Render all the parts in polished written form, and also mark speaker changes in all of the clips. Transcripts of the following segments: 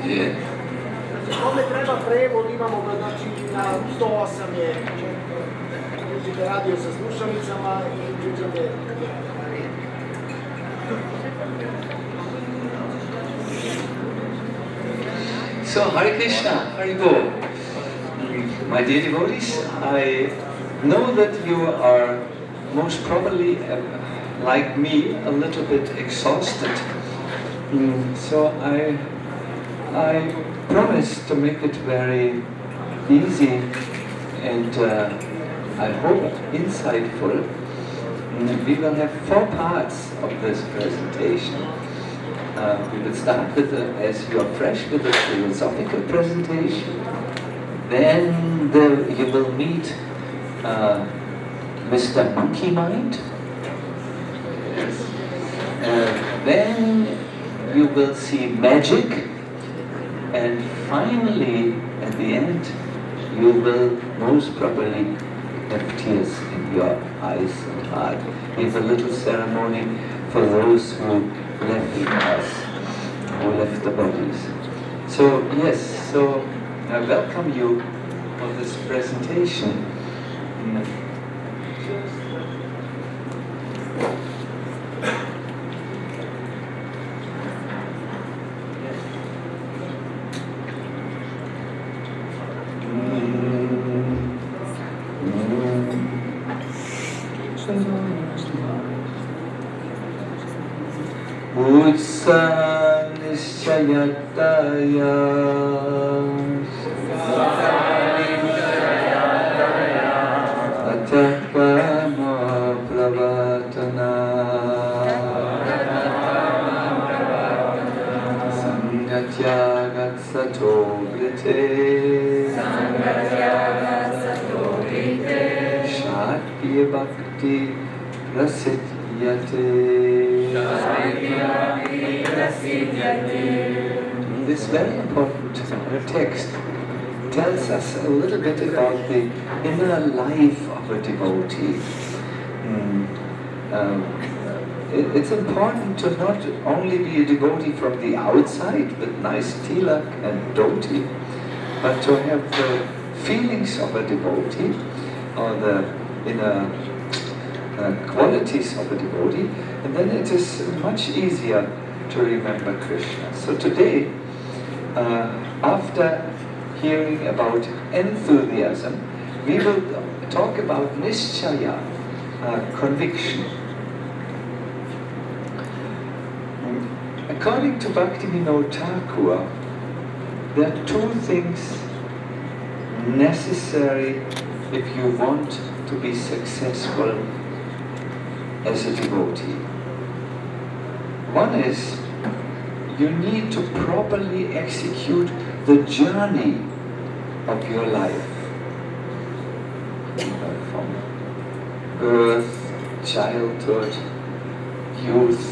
Speaker 1: Yeah.
Speaker 2: Kome treba prevod, imamo ga znači na 108 je, uđete radio sa slušalicama i uđete.
Speaker 1: So, Hare Krishna, Hare Bol. My dear devotees, I know that you are most probably, like me, a little bit exhausted. So I promise to make it very easy and I hope insightful. We will have 4 parts of this presentation. We will start with, as you are fresh, with a philosophical presentation. Then you will meet Mr. Monkey Mind. Yes. Then you will see magic. And finally, at the end, you will most probably have tears in your eyes and heart. We have a little ceremony for those who left us, who left the bodies. So yes, so I welcome you for this presentation. Nishayataya Atakama Pravatana Sangatyagat Sato Brite Shatya Bhakti Rasityate. This very important text tells us a little bit about the inner life of a devotee. It's important to not only be a devotee from the outside with nice tilak and dhoti, but to have the feelings of a devotee or the inner qualities of a devotee, and then it is much easier to remember Krishna. So today, after hearing about enthusiasm, we will talk about nishchaya, conviction. According to Bhaktivinoda Thakur, there are 2 things necessary if you want to be successful as a devotee. One is, you need to properly execute the journey of your life. From birth, childhood, youth.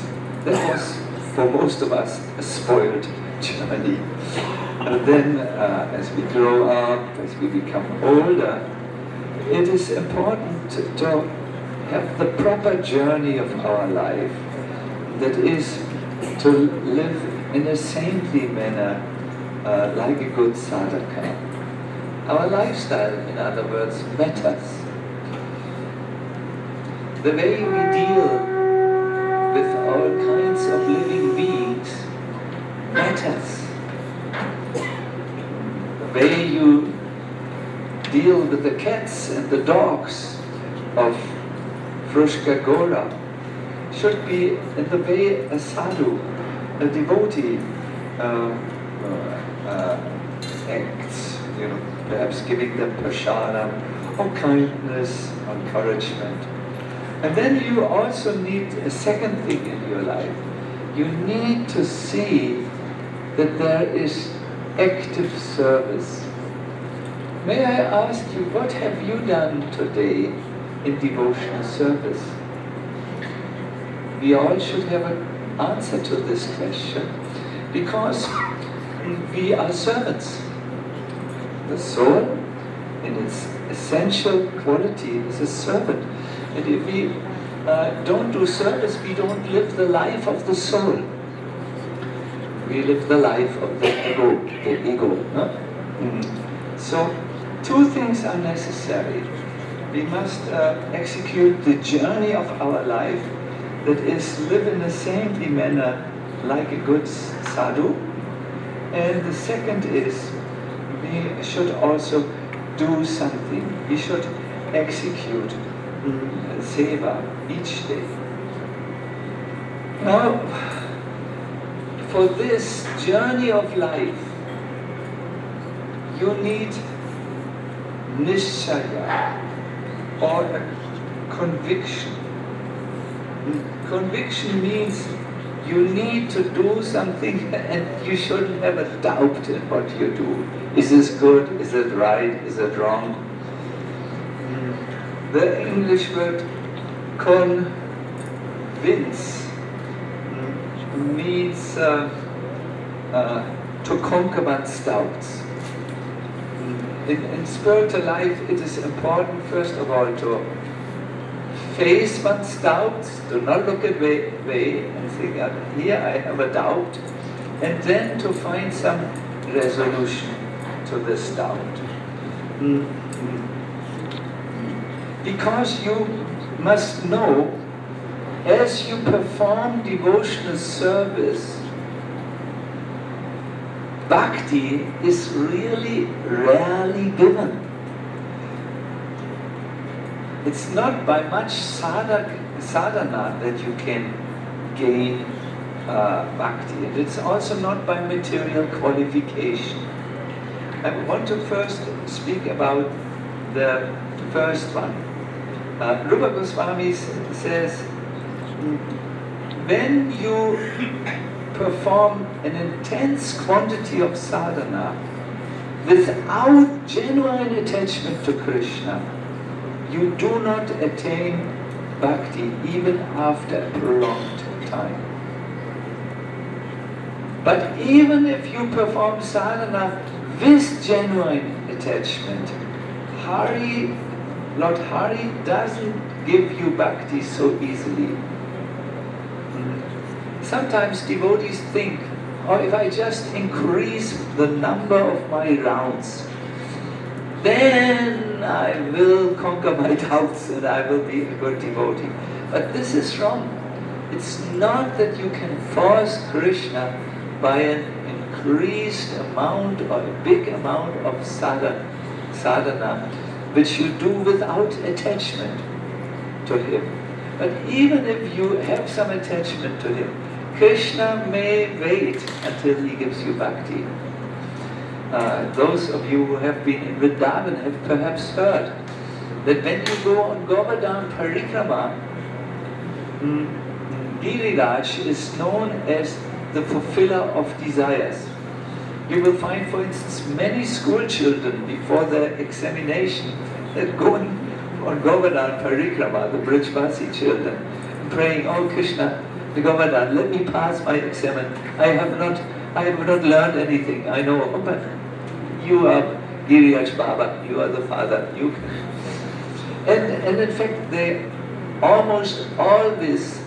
Speaker 1: That was, for most of us, a spoiled journey. And then, as we grow up, as we become older, it is important to have the proper journey of our life. That is, to live in a saintly manner, like a good sadhaka. Our lifestyle, in other words, matters. The way we deal with all kinds of living beings matters. The way you deal with the cats and the dogs of Fruska Gora should be in the way a sadhu, a devotee, acts, perhaps giving them prasadam, or kindness, encouragement. And then you also need a second thing in your life. You need to see that there is active service. May I ask you, what have you done today in devotional service? We all should have an answer to this question, because we are servants. The soul, in its essential quality, is a servant. And if we don't do service, we don't live the life of the soul. We live the life of the ego. the ego. No? So, two things are necessary. We must execute the journey of our life, that is, live in a saintly manner like a good sadhu. And the second is, we should also do something. We should execute seva each day. Now, for this journey of life, you need nishchaya, or a conviction. Conviction means you need to do something and you shouldn't have a doubt in what you do. Is this good? Is it right? Is it wrong? The English word convince means to conquer one's doubts. In spiritual life, it is important, first of all, to face one's doubts, to not look away and think, here I have a doubt, and then to find some resolution to this doubt. Because you must know, as you perform devotional service, bhakti is really rarely given. It's not by much sadhana that you can gain bhakti, and it's also not by material qualification. I want to first speak about the first one. Rupa Goswami says, when you perform an intense quantity of sadhana without genuine attachment to Krishna, you do not attain bhakti even after a prolonged time. But even if you perform sadhana with genuine attachment, Lord Hari doesn't give you bhakti so easily. Sometimes devotees think, if I just increase the number of my rounds, then I will conquer my doubts and I will be a good devotee. But this is wrong. It's not that you can force Krishna by an increased amount or a big amount of sadhana, which you do without attachment to him. But even if you have some attachment to him, Krishna may wait until he gives you bhakti. Those of you who have been in Vrindavan have perhaps heard that when you go on Govardhan Parikrama, Giriraj is known as the fulfiller of desires. You will find, for instance, many school children before their examination that go on Govardhan Parikrama, the Brijvasi children, praying, "Oh Krishna, the Govardhan, let me pass my exam. I have not learned anything. I know, but you are Giriraj Baba, you are the father. You can." And in fact, they almost always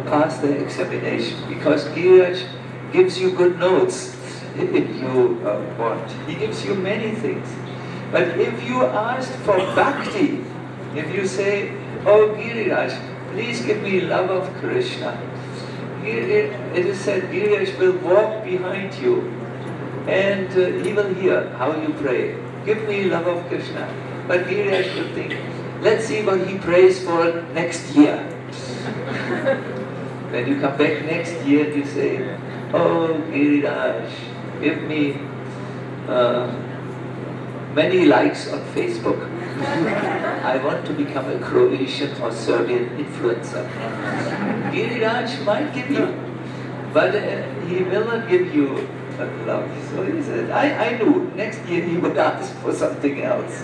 Speaker 1: pass their examination because Giriraj gives you good notes if you want. He gives you many things. But if you ask for bhakti, if you say, "Oh Giriraj, please give me love of Krishna," it is said Giriraj will walk behind you and he will hear how you pray. Give me love of Krishna. But Giriraj will think, let's see what he prays for next year. When you come back next year, you say, "Oh Giriraj, give me many likes on Facebook. I want to become a Croatian or Serbian influencer." Giriraj might give you, but he will not give you love. So he said, I knew next year he would ask for something else.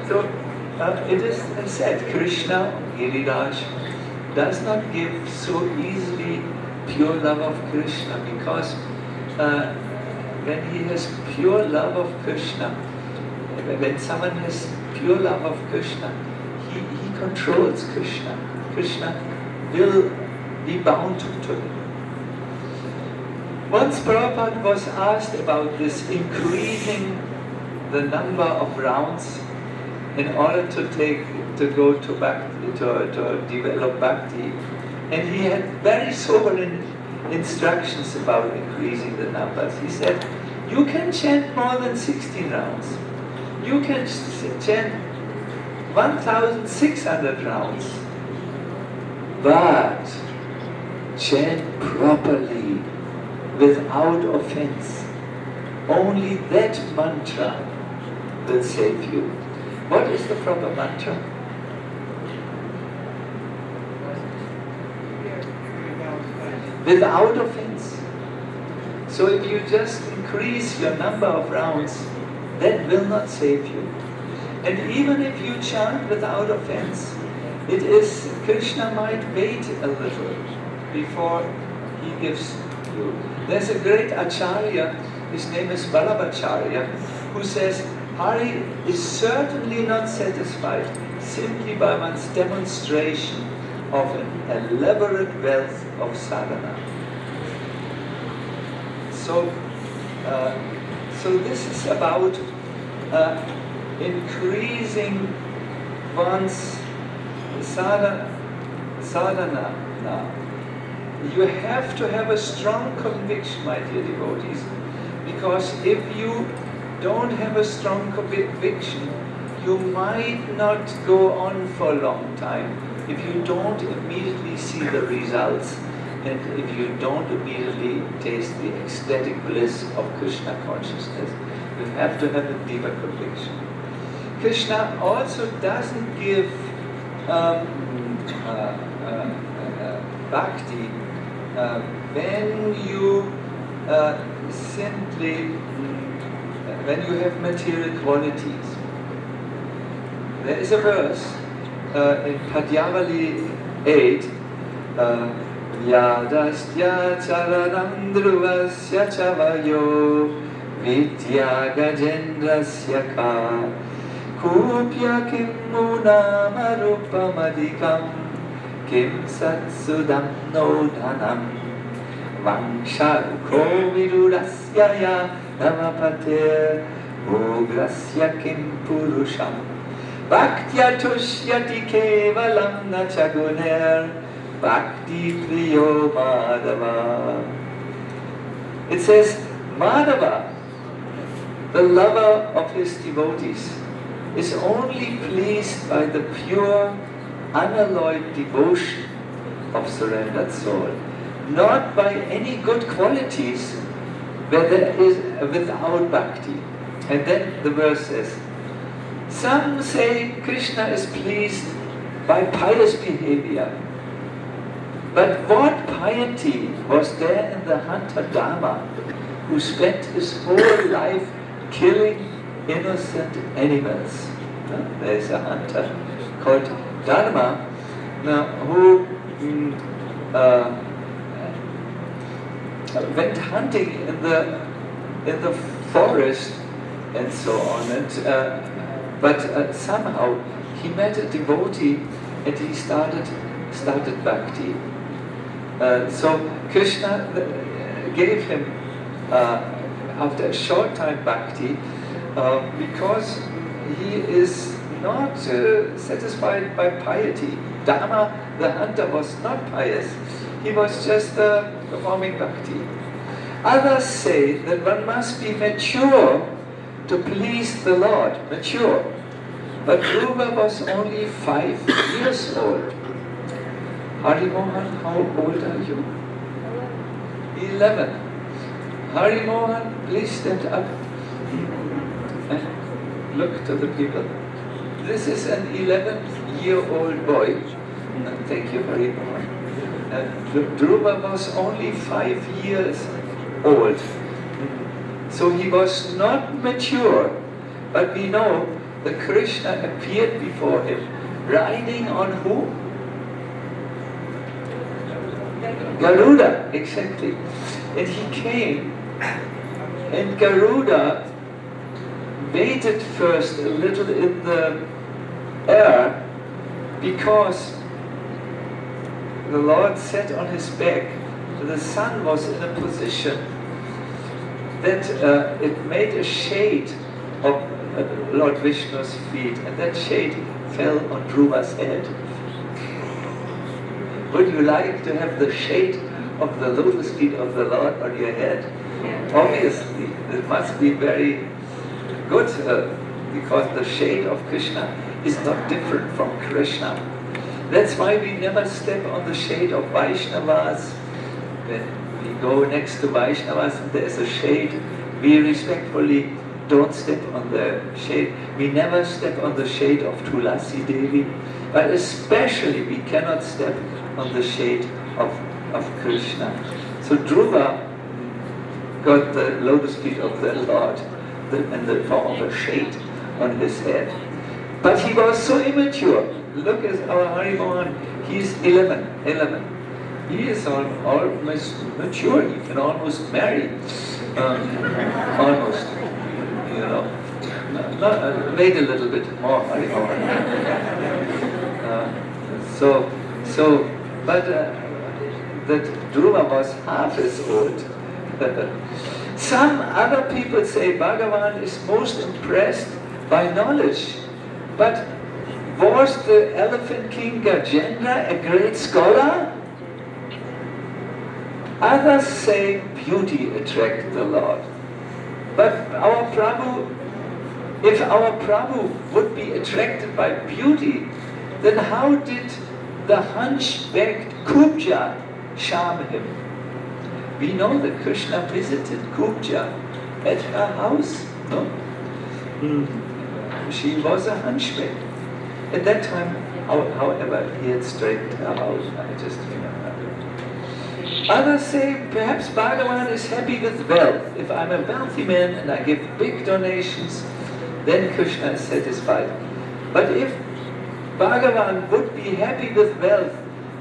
Speaker 1: So it is said, Krishna, Giriraj, does not give so easily pure love of Krishna, because when he has pure love of Krishna, when someone has pure love of Krishna, he controls Krishna. Krishna will be bound to him. Once Prabhupada was asked about this increasing the number of rounds in order to go to bhakti, to develop bhakti, and he had very sobering instructions about increasing the numbers. He said, you can chant more than 16 rounds. You can chant 1,600 rounds. But chant properly, without offense. Only that mantra will save you. What is the proper mantra? Without offense. So if you just increase your number of rounds, that will not save you. And even if you chant without offense, it is, Krishna might wait a little before he gives you. There's a great acharya, his name is Ballabhacharya, who says, Hari is certainly not satisfied simply by one's demonstration of an elaborate wealth of sadhana. So this is about increasing one's sadhana. You have to have a strong conviction, my dear devotees, because if you don't have a strong conviction, you might not go on for a long time if you don't immediately see the results and if you don't immediately taste the ecstatic bliss of Krishna consciousness. You have to have a deeper conviction. Krishna also doesn't give bhakti when you when you have material qualities. There is a verse in Padyavali 8, Yadastya charanam dhruvasya chavayo vidya gajendrasya ka kupya kim munamarupamadikam kim satsudam no dhanam vangsharko virudasya ya namapatir ugrasya kim purusham bhaktya tushyati kevalam na chaguner bhakti priyo madhava. It says, Madhava, the lover of his devotees, is only pleased by the pure, unalloyed devotion of surrendered soul, not by any good qualities where there is without bhakti. And then the verse says, some say Krishna is pleased by pious behavior. But what piety was there in the hunter Dharma, who spent his whole life killing innocent animals? There is a hunter called Dharma who went hunting in the forest and so on. And but somehow he met a devotee and he started bhakti. So Krishna gave him after a short time bhakti because he is not satisfied by piety. Dharma, the hunter, was not pious. He was just performing bhakti. Others say that one must be mature to please the Lord, mature. But Dhruva was only 5 years old. Hari Mohan, how old are you? 11. Hari Mohan, please stand up and look to the people. This is an 11-year-old boy. Thank you, Hari Mohan. Dhruva was only 5 years old. So he was not mature. But we know that Krishna appeared before him, riding on who? Garuda, exactly. And he came, and Garuda waited first a little in the air because the Lord sat on his back. The sun was in a position that it made a shade of Lord Vishnu's feet, and that shade fell on Dhruva's head. Would you like to have the shade of the lotus feet of the Lord on your head? Obviously, it must be very good, because the shade of Krishna is not different from Krishna. That's why we never step on the shade of Vaishnavas. When we go next to Vaishnavas and there is a shade, we respectfully don't step on the shade. We never step on the shade of Tulasi Devi, but especially we cannot step on the shade of Krishna. So Dhruva got the lotus feet of the Lord in the form of a shade on his head. But he was so immature. Look at our Hari Mohan, he's 11. He is almost mature, he can almost marry. Almost, you know. Wait a little bit more, Hari Mohan. But that Dhruva was half as old. Some other people say Bhagavan is most impressed by knowledge. But was the elephant king Gajendra a great scholar? Others say beauty attracted the Lord. But our Prabhu, if our Prabhu would be attracted by beauty, then how did the hunchbacked Kubja charm him? We know that Krishna visited Kubja at her house, no? She was a hunchback. At that time, however, he had straightened her out. I just remember. Others say perhaps Bhagavan is happy with wealth. If I'm a wealthy man and I give big donations, then Krishna is satisfied. But if Bhagavan would be happy with wealth,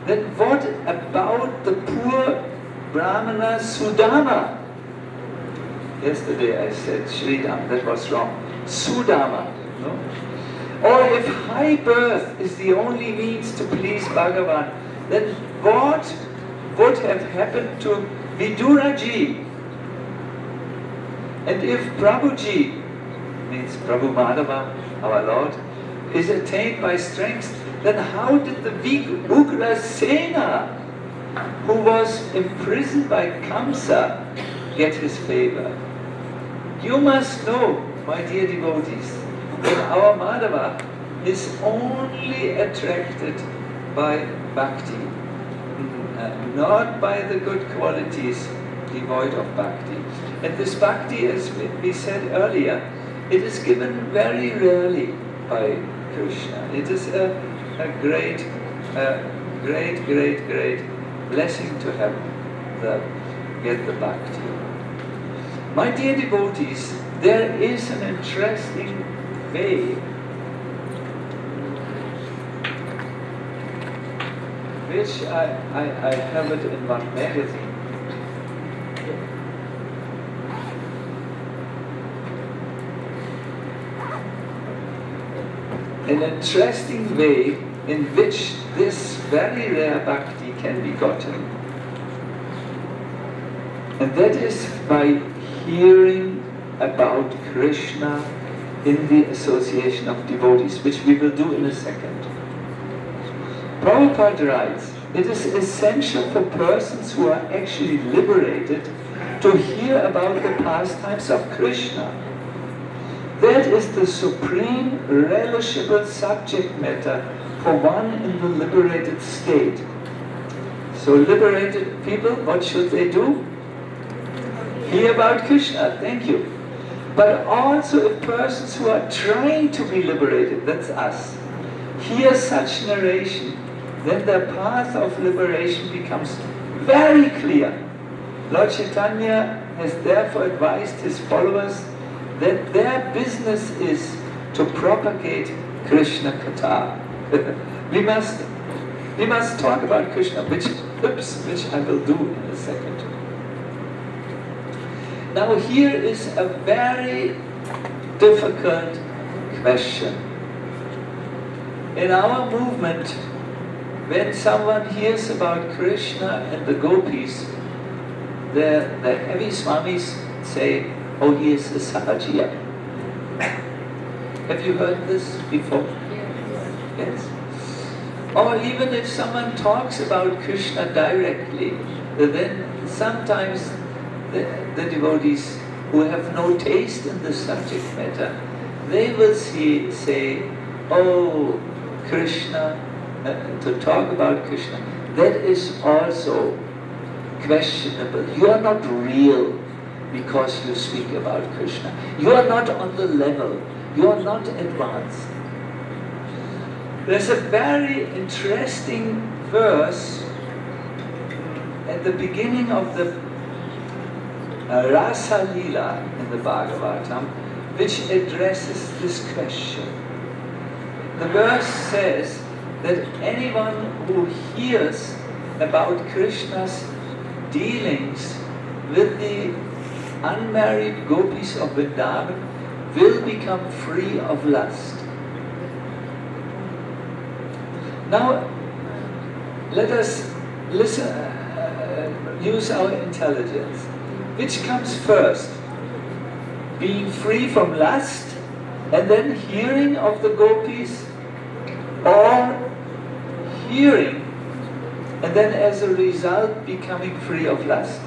Speaker 1: then what about the poor Brahmana Sudama? Yesterday I said Sridham, that was wrong. Sudama. No? Or if high birth is the only means to please Bhagavan, then what would have happened to Viduraji? And if Prabhuji, means Prabhu Madhava, our Lord, is attained by strength, then how did the weak Ugrasena, who was imprisoned by Kamsa, get his favor? You must know, my dear devotees, that our Madhava is only attracted by bhakti, not by the good qualities devoid of bhakti. And this bhakti, as we said earlier, it is given very rarely by Krishna. It is a great blessing to have get the bhakti. My dear devotees, there is an interesting way which I have it in one magazine. An interesting way in which this very rare bhakti can be gotten. And that is by hearing about Krishna in the association of devotees, which we will do in a second. Prabhupada writes, it is essential for persons who are actually liberated to hear about the pastimes of Krishna. That is the supreme relishable subject matter for one in the liberated state. So liberated people, what should they do? Hear about Krishna, thank you. But also if persons who are trying to be liberated, that's us, hear such narration, then the path of liberation becomes very clear. Lord Chaitanya has therefore advised his followers that their business is to propagate Krishna Katha. we must talk about Krishna, which I will do in a second. Now here is a very difficult question. In our movement, when someone hears about Krishna and the gopis, the heavy swamis say, oh, he is a Sahajiya. Have you heard this before? Yes. Or even if someone talks about Krishna directly, then sometimes the devotees who have no taste in the subject matter, they will say, oh, Krishna, to talk about Krishna, that is also questionable. You are not real because you speak about Krishna. You are not on the level. You are not advanced. There's a very interesting verse at the beginning of the Rasa Lila in the Bhagavatam, which addresses this question. The verse says that anyone who hears about Krishna's dealings with the unmarried gopis of Vrindavan will become free of lust. Now, let us listen, use our intelligence. Which comes first? Being free from lust and then hearing of the gopis, or hearing and then as a result becoming free of lust?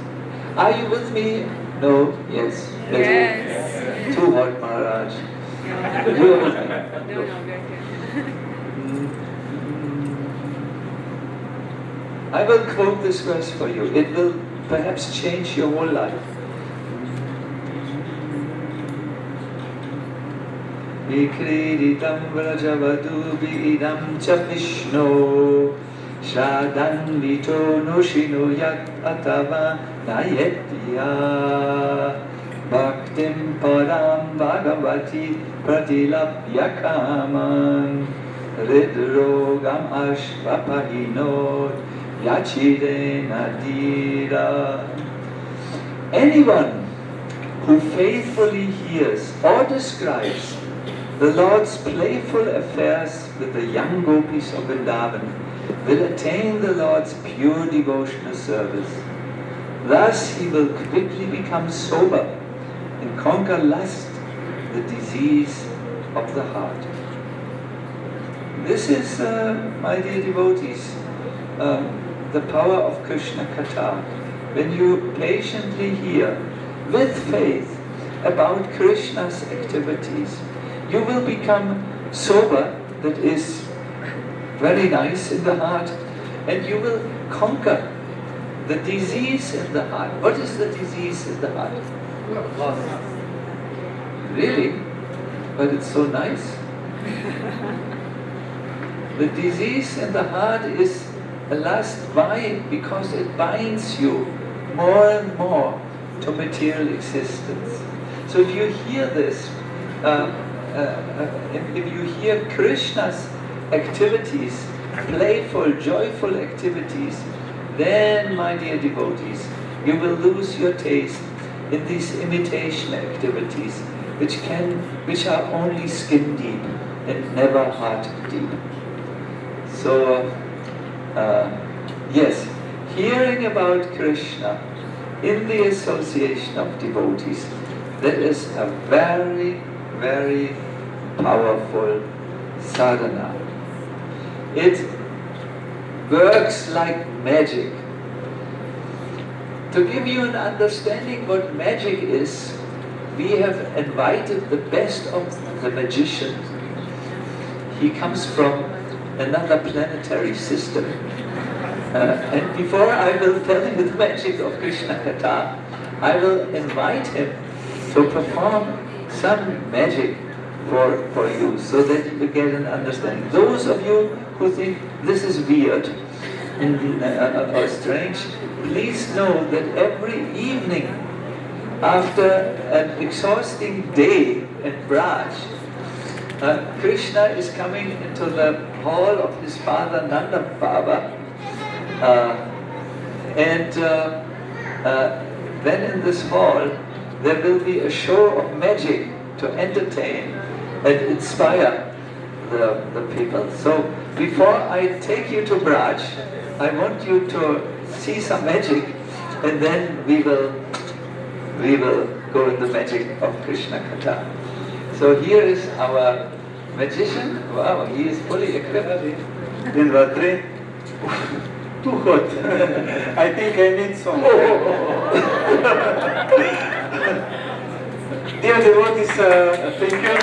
Speaker 1: Are you with me? No? Yes?
Speaker 3: Yes.
Speaker 1: Too hot, Maharaj.
Speaker 3: No.
Speaker 1: You are with me?
Speaker 3: No, very good.
Speaker 1: I will quote this verse for you. It will perhaps change your whole life. Vikreditam vrajavadu vidam cha vishno shradanvito nushino yat atava nayetya bhaktim param bhagavati pratilapya kaman ridrogam ashvapahinot yachide nadira. Anyone who faithfully hears or describes the Lord's playful affairs with the young gopis of Vrindavan will attain the Lord's pure devotional service. Thus he will quickly become sober and conquer lust, the disease of the heart. This is, my dear devotees, the power of Krishna Katha. When you patiently hear with faith about Krishna's activities, you will become sober, that is very nice in the heart, and you will conquer the disease in the heart. What is the disease in the heart? Really? But it's so nice. The disease in the heart is a lust. Why? Because it binds you more and more to material existence. So if you hear this, if you hear Krishna's activities, playful, joyful activities, then, my dear devotees, you will lose your taste in these imitation activities, which are only skin deep and never heart deep. So, yes, hearing about Krishna in the association of devotees, that is a very, very powerful sadhana. It works like magic. To give you an understanding what magic is, we have invited the best of the magicians. He comes from another planetary system. And before I will tell you the magic of Krishna Katha, I will invite him to perform some magic for you, so that you get an understanding. Those of you who think this is weird or strange, please know that every evening after an exhausting day at Braj, Krishna is coming into the hall of his father Nanda Baba, and then in this hall there will be a show of magic to entertain and inspire the people. So before I take you to Braj, I want you to see some magic, and then we will go in the magic of Krishna Katha. So here is our magician. Wow, he is fully equipped.
Speaker 4: Din, dva, tri. Too hot. I think I need some. Dear devotees, thank you.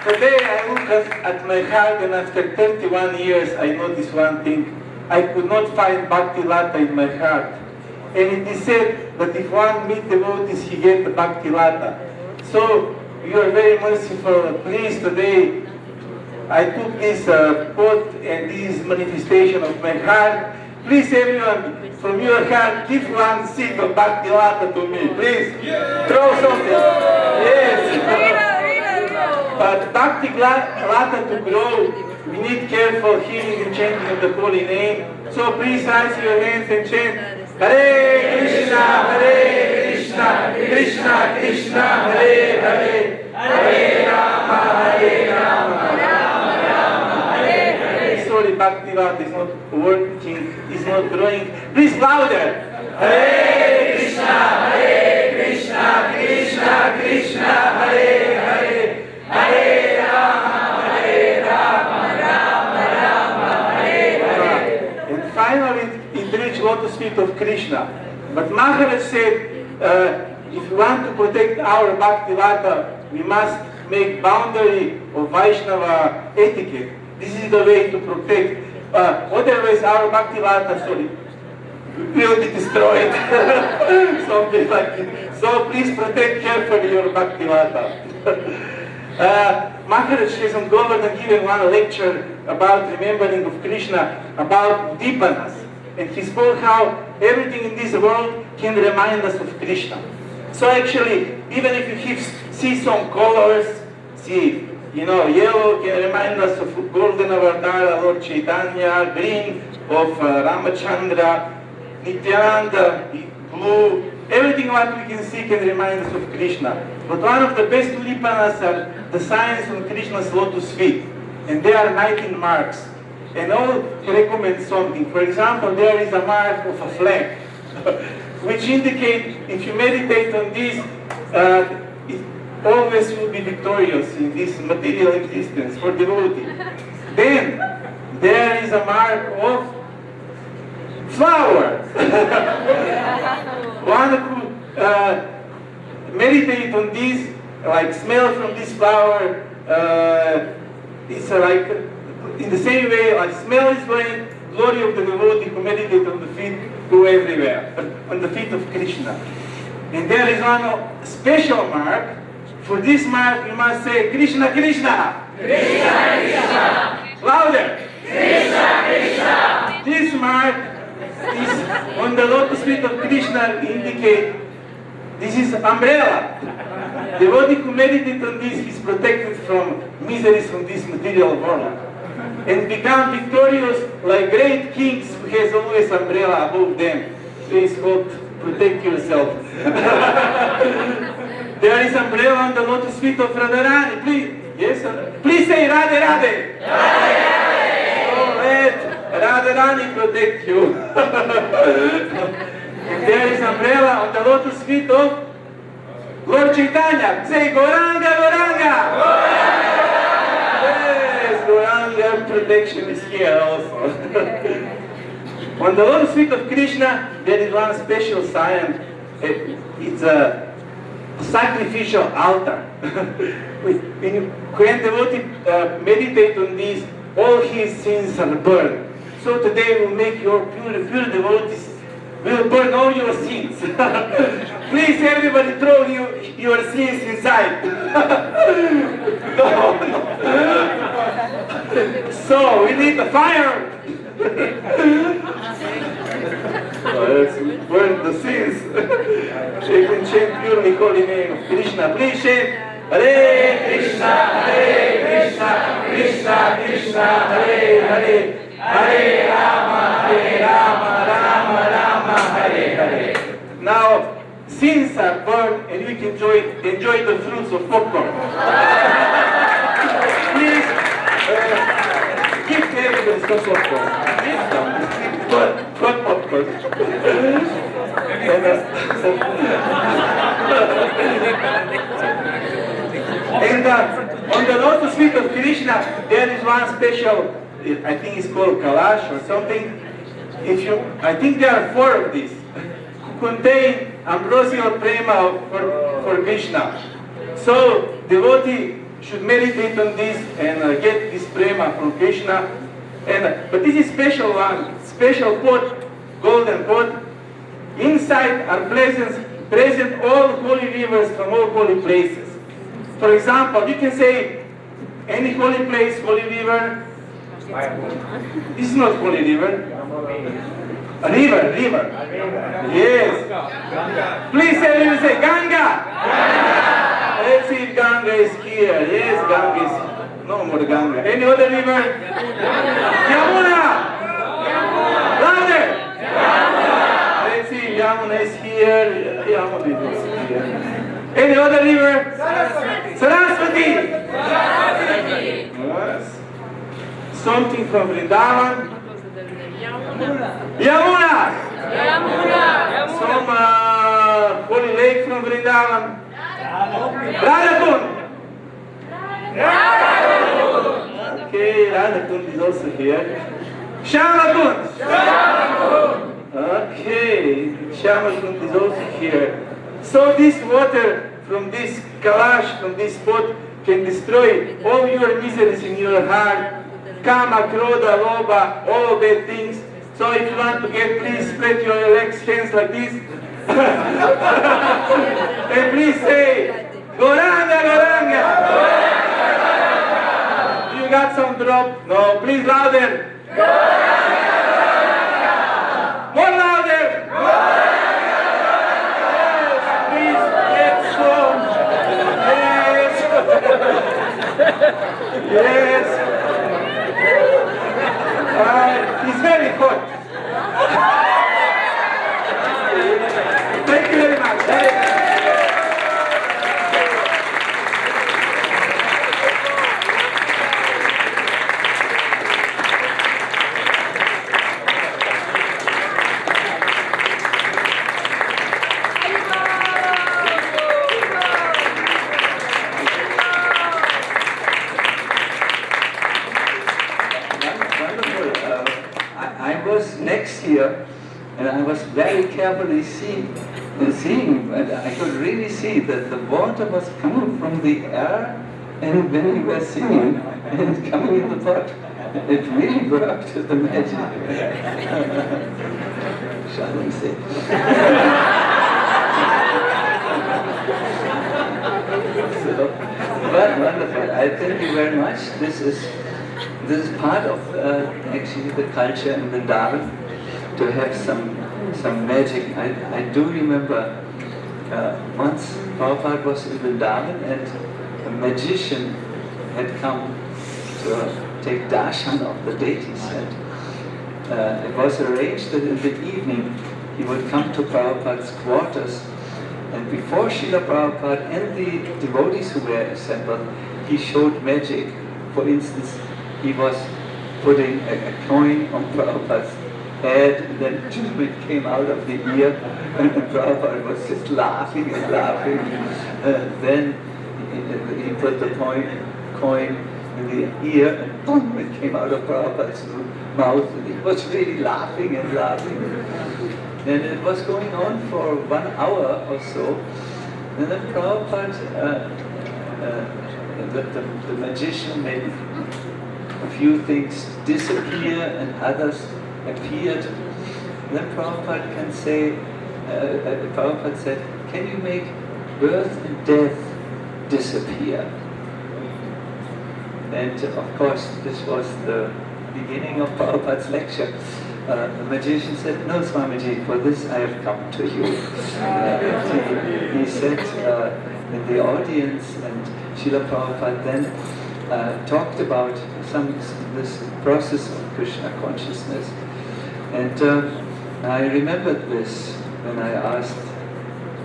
Speaker 4: Today I look at my heart, and after 31 years I noticed one thing. I could not find Bhakti Lata in my heart. And it is said that if one meet devotees, he gets the Bhakti Lata. So you are very merciful. Please, today I took this pot and this manifestation of my heart. Please, everyone, from your heart, give one seed of Bhakti Lata to me. Please, throw something. Yes. But Bhakti Lata to grow, we need careful healing and chanting of the holy name. So please raise your hands and chant Hare Krishna, Krishna Krishna, Hare Hare, Hare Rama, Rama Rama, Hare Hare. Sorry, Bhakti Lata is not working, is not growing. Please louder. Hare Krishna, Krishna Krishna, Hare Hare, Hare Rama, Rama Rama, Hare Hare. And finally, it reached lotus feet of Krishna. But Maharaj said, if we want to protect our Bhakti Lata, we must make boundary of Vaishnava etiquette. This is the way to protect. Otherwise, our Bhakti Lata, will be destroyed. Something like that. So please protect carefully your Bhakti Lata. Maharaj has on Govardhan given one lecture about remembering of Krishna, about Dipanas. And he spoke how everything in this world can remind us of Krishna. So actually, even if you see some colors, yellow can remind us of golden Avardhara, Lord Chaitanya, green of Ramachandra, Nityananda, blue, everything what we can see can remind us of Krishna. But one of the best Lipanas are the signs on Krishna's lotus feet. And they are 19 marks. And all recommend something. For example, there is a mark of a flag, which indicate if you meditate on this, it always will be victorious in this material existence for devotee. Then there is a mark of flower. One who meditate on this, like smell from this flower, it's like in the same way, like smell is going, glory of the devotee who meditate on the feet go everywhere, on the feet of Krishna. And there is one special mark. For this mark, you must say Krishna, Krishna. Krishna, Krishna. Louder. Krishna, Krishna. This mark is on the lotus feet of Krishna indicate this is umbrella. The devotee who meditates on this is protected from miseries from this material world. And become victorious like great kings who has always umbrella above them. So it's called protect yourself. There is umbrella on the lotus feet of Radharani. Please, yes, please say Radhe Radhe. Radhe Radhe. So let Radharani protect you. And there is umbrella on the lotus feet of Lord Chaitanya. Say Gauranga, Gauranga. Gauranga. Gauranga protection is here also. On the lotus feet of Krishna, there is one special sign. It's a sacrificial altar. When devotee meditate on this, all his sins are burned. So today we'll make your pure devotees, will burn all your sins. Please everybody throw your sins inside. No. So we need the fire. Let's burn the sins. You can chant purely holy name of Krishna. Please chant Hare Krishna, Krishna Krishna, Hare Hare, Hare Rama, Rama Rama, Hare Hare. Now sins are burned and we can enjoy the fruits of popcorn. Please give everybody some popcorn. Hot popcorn. course. And on the lotus feet of Krishna, there is one special, I think it's called kalash or something. I think there are 4 of these, contain ambrosial prema for Krishna. So devotee should meditate on this and get this prema from Krishna. But this is special one, special pot, golden pot. Inside are present all holy rivers from all holy places. For example, you can say any holy place, holy river. This is not holy river. A river. Yes. Please everyone say Ganga. Let's see if Ganga is here. Yes, Ganga is. No more Ganga. Any other river? Yamuna. Louder. Let's see if Yamuna is here. Yamuna is here. Any other river? Saraswati. Yes. Something from Vrindavan. Yamuna. Some holy lake from Vrindavan. Radhakund. Okay, Radhakund is also here. Shamakund. Okay, Shamakund is also here. So this water from this kalash, from this pot, can destroy all your miseries in your heart. Kama, Krodha, Lobha, all bad things. So if you want to get, please spread your legs, hands like this. And please say, Goranga, Goranga. You got some drop? No, please louder. More louder. Please, let's go. Yes. It's very hot. Thank you very much.
Speaker 1: Next year, and I was very carefully seeing, and I could really see that the water was coming from the air, and when we were singing, and coming in the pot, it really worked with the magic. Shall we say? So, but wonderful. I thank you very much. This is part of actually the culture in Vrindavan, to have some magic. I do remember once Prabhupada was in Vrindavan and a magician had come to take darshan of the deities, and it was arranged that in the evening he would come to Prabhupada's quarters, and before Srila Prabhupada and the devotees who were assembled, he showed magic. For instance, he was putting a coin on Prabhupada's head, and then it came out of the ear, and Prabhupada was just laughing and laughing. Then he put the coin in the ear, and boom, it came out of Prabhupada's mouth, and he was really laughing and laughing. And it was going on for 1 hour or so, and then Prabhupada, the magician made a few things disappear and others appeared. Then Prabhupada said, can you make birth and death disappear? And of course, this was the beginning of Prabhupada's lecture. The magician said, no, Swamiji, for this I have come to you. He sat in the audience, and Srila Prabhupada then talked about this process of Krishna consciousness. And I remembered this when I asked,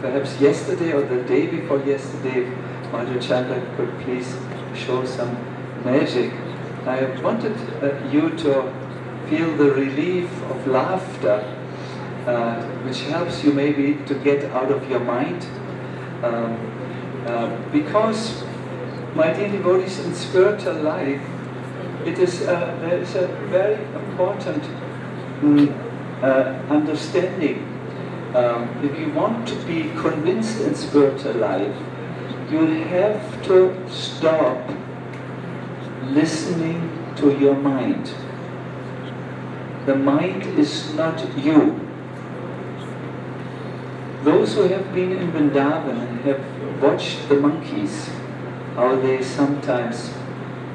Speaker 1: perhaps yesterday or the day before yesterday, if Madhurchandra could please show some magic. I wanted you to feel the relief of laughter which helps you maybe to get out of your mind. Because, my dear devotees, in spiritual life, there is a very important understanding. If you want to be convinced in spiritual life, you have to stop listening to your mind. The mind is not you. Those who have been in Vrindavan and have watched the monkeys, how they sometimes,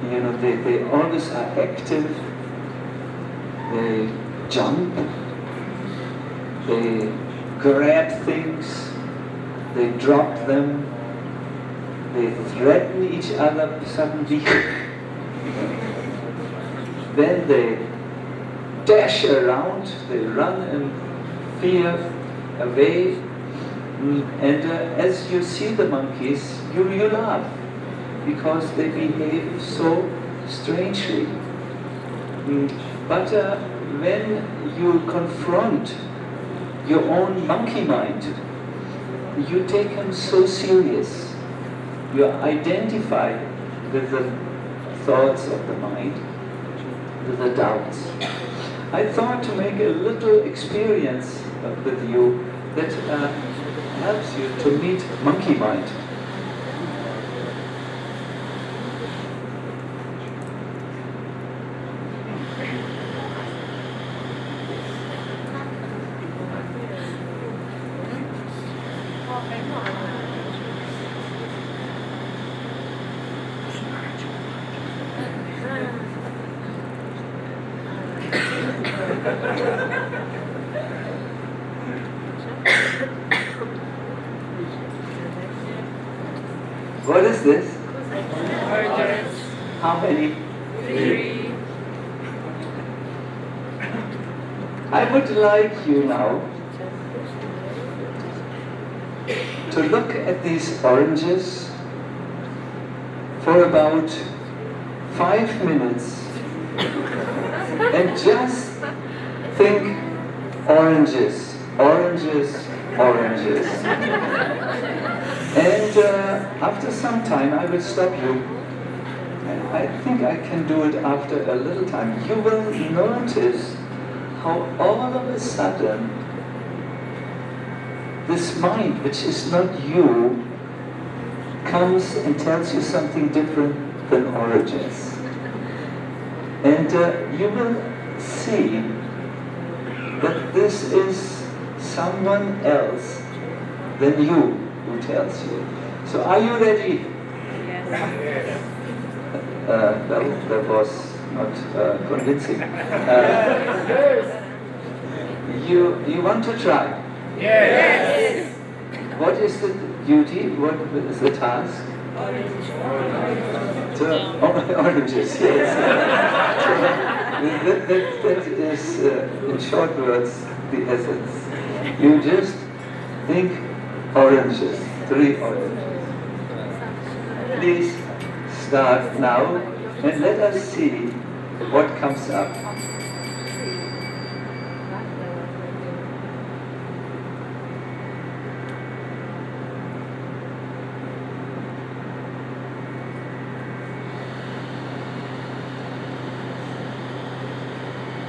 Speaker 1: they always are active, they jump, they grab things, they drop them, they threaten each other suddenly, then they dash around, they run in fear away, and as you see the monkeys, you laugh, because they behave so strangely. But when you confront your own monkey mind, you take him so serious. You identify with the thoughts of the mind, with the doubts. I thought to make a little experience with you that helps you to meet monkey mind. What is this?
Speaker 3: Urges.
Speaker 1: How many?
Speaker 3: 3.
Speaker 1: I would like you now to look at these oranges for about 5 minutes and just think oranges, oranges, oranges. And after some time I will stop you. And I think I can do it after a little time. You will notice how all of a sudden this mind, which is not you, comes and tells you something different than oranges. And you will see that this is someone else than you who tells you. So are you ready?
Speaker 3: Yes.
Speaker 1: Well, that was not convincing. You want to try?
Speaker 3: Yes.
Speaker 1: What is the duty? What is the task? Oranges, yes. that is, in short words, the essence. You just think oranges, 3 oranges. Please start now and let us see what comes up.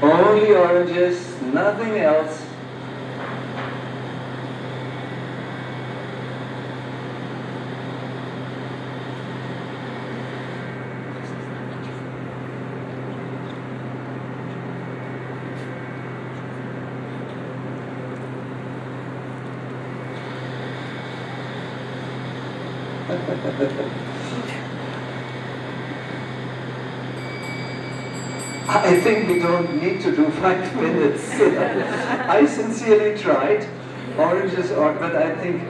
Speaker 1: Only oranges, nothing else. I think we don't need to do 5 minutes. I sincerely tried oranges, but I think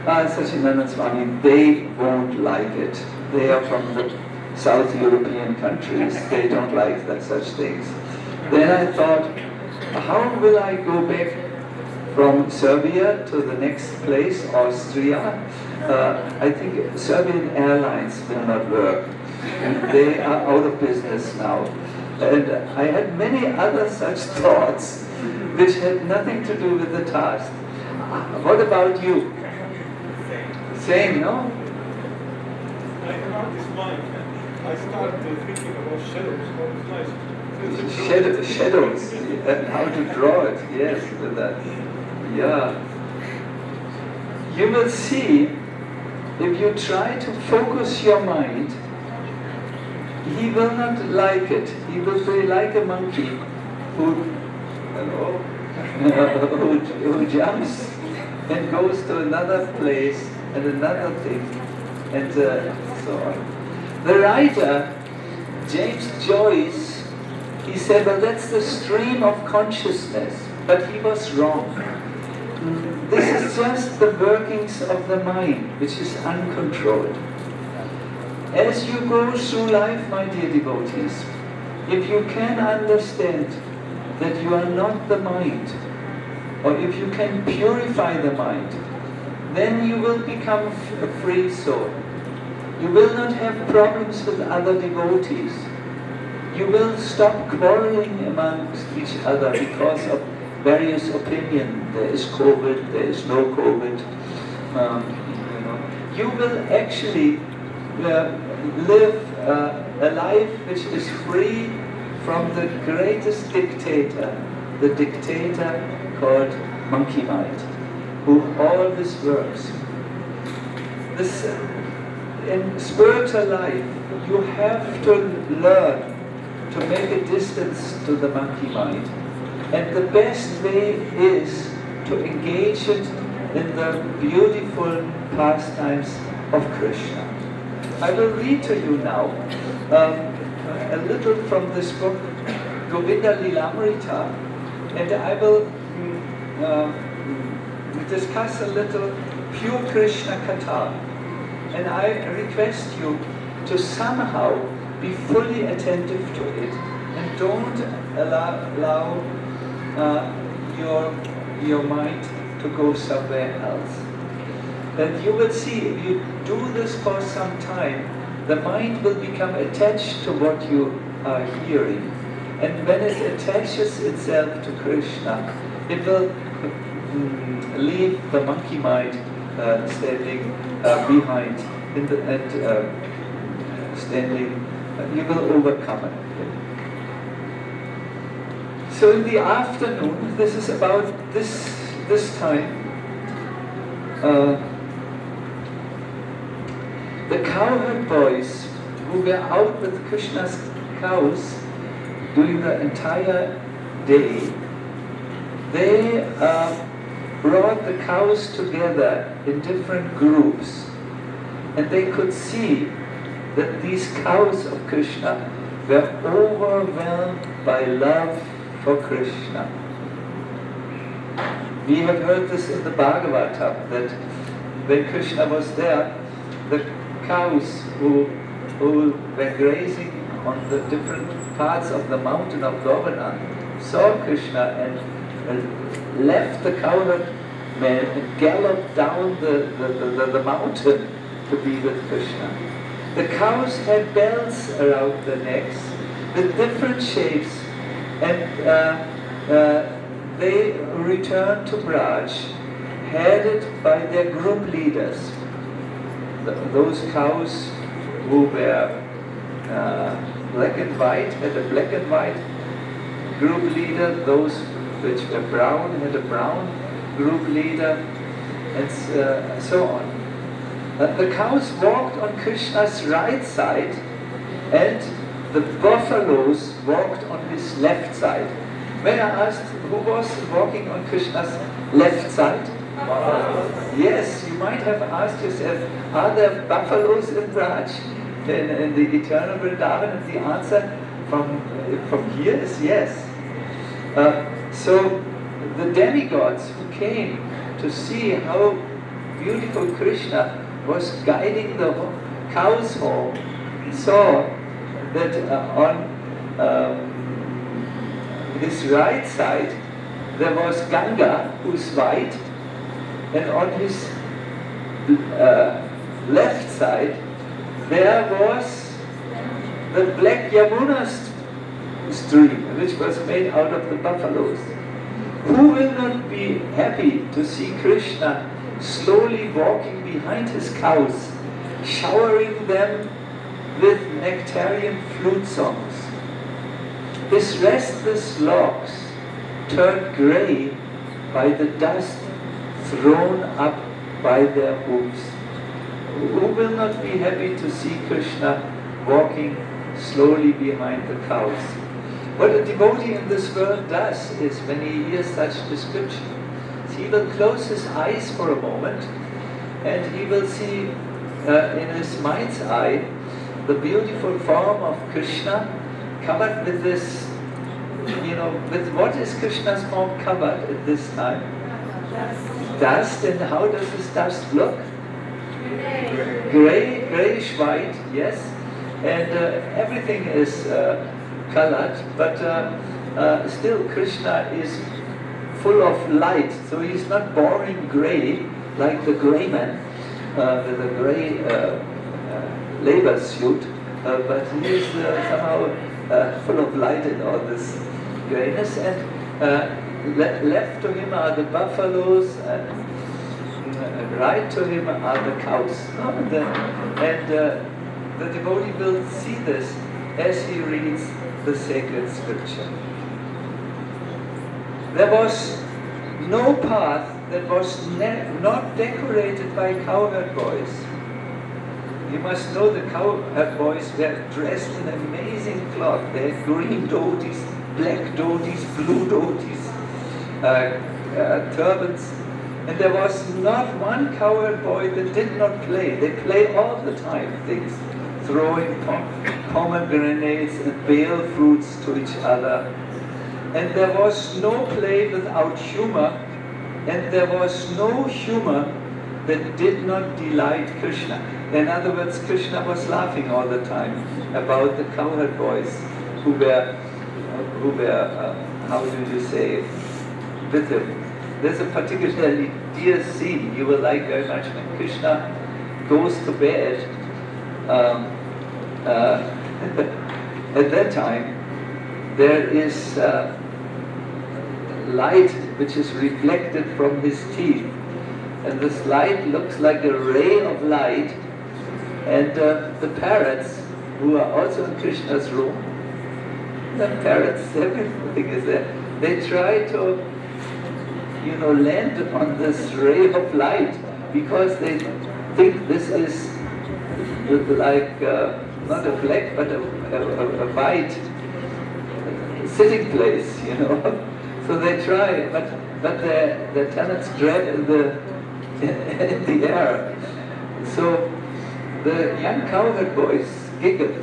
Speaker 1: Sacinandana Swami, they won't like it. They are from the South European countries. They don't like such things. Then I thought, how will I go back from Serbia to the next place, Austria? I think Serbian Airlines will not work. They are out of business now. And I had many other such thoughts which had nothing to do with the task. What about you? Same, no?
Speaker 5: About this mind, I started thinking about shadows. How it's nice.
Speaker 1: Shadows, and how to draw it, yes, with that. Yeah. You will see, if you try to focus your mind, he will not like it. He will be like a monkey who jumps and goes to another place and another thing, and so on. The writer, James Joyce, he said, well, that's the stream of consciousness, but he was wrong. This is just the workings of the mind, which is uncontrolled. As you go through life, my dear devotees, if you can understand that you are not the mind, or if you can purify the mind, then you will become a free soul. You will not have problems with other devotees. You will stop quarreling amongst each other because of various opinions. There is COVID, there is no COVID. You will actually live a life which is free from the greatest dictator, the dictator called monkey mind, who always works. This, in spiritual life, you have to learn to make a distance to the monkey mind. And the best way is to engage it in the beautiful pastimes of Krishna. I will read to you now a little from this book, Govinda Lilamrita, and I will discuss a little pure Krishna Katha. And I request you to somehow be fully attentive to it and don't allow your mind to go somewhere else. And you will see, if you do this for some time, the mind will become attached to what you are hearing. And when it attaches itself to Krishna, it will leave the monkey mind standing behind, standing. You will overcome it. So in the afternoon, this is about this time, the cowherd boys who were out with Krishna's cows during the entire day, they brought the cows together in different groups, and they could see that these cows of Krishna were overwhelmed by love for Krishna. We have heard this in the Bhagavatam, that when Krishna was there, the cows who were grazing on the different parts of the mountain of Govardhan saw Krishna and left the cowherd men and galloped down the mountain to be with Krishna. The cows had bells around their necks with different shapes, and they returned to Braj, headed by their group leaders. Those cows who were black and white had a black and white group leader, those which were brown had a brown group leader, and so on. The cows walked on Krishna's right side, and the buffaloes walked on his left side. May I ask, who was walking on Krishna's left side? Yes, you might have asked yourself, are there buffaloes in Braj, in the eternal Vrindavan? And the answer from here is yes. So the demigods who came to see how beautiful Krishna was guiding the cows home saw that on his right side there was Ganga, who's white, and on his left side there was the black Yamuna stream, which was made out of the buffaloes. Who will not be happy to see Krishna slowly walking behind his cows, showering them with nectarian flute songs? His restless locks turned grey by the dust thrown up by their hooves. Who will not be happy to see Krishna walking slowly behind the cows? What a devotee in this world does is, when he hears such description, he will close his eyes for a moment and he will see in his mind's eye the beautiful form of Krishna covered with this, with what is Krishna's form covered at this time? Dust. And how does this dust look? Grayish white, yes. And everything is colored, but still Krishna is full of light. So he's not boring gray like the gray man with a gray labor suit, but he is somehow full of light in all this grayness. And left to him are the buffaloes, and right to him are the cows. And the devotee will see this as he reads the sacred scripture. There was no path that was not decorated by cowherd boys. You must know the cowherd boys were dressed in amazing cloth. They had green dhotis, black dhotis, blue dhotis, turbans. And there was not one cowherd boy that did not play. They play all the time, things, throwing pomegranates and bale fruits to each other. And there was no play without humor, and there was no humor that did not delight Krishna. In other words, Krishna was laughing all the time about the cowherd boys who were how do you say, with him. There's a particularly dear scene you will like very much when Krishna goes to bed. At that time, there is light which is reflected from his teeth, and this light looks like a ray of light, and the parrots who are also in Krishna's room, the parrots, everything is there, they try to land on this ray of light because they think this is like not a black but a white sitting place, So they try, but their talents grab in the air. So the young cowherd boys giggle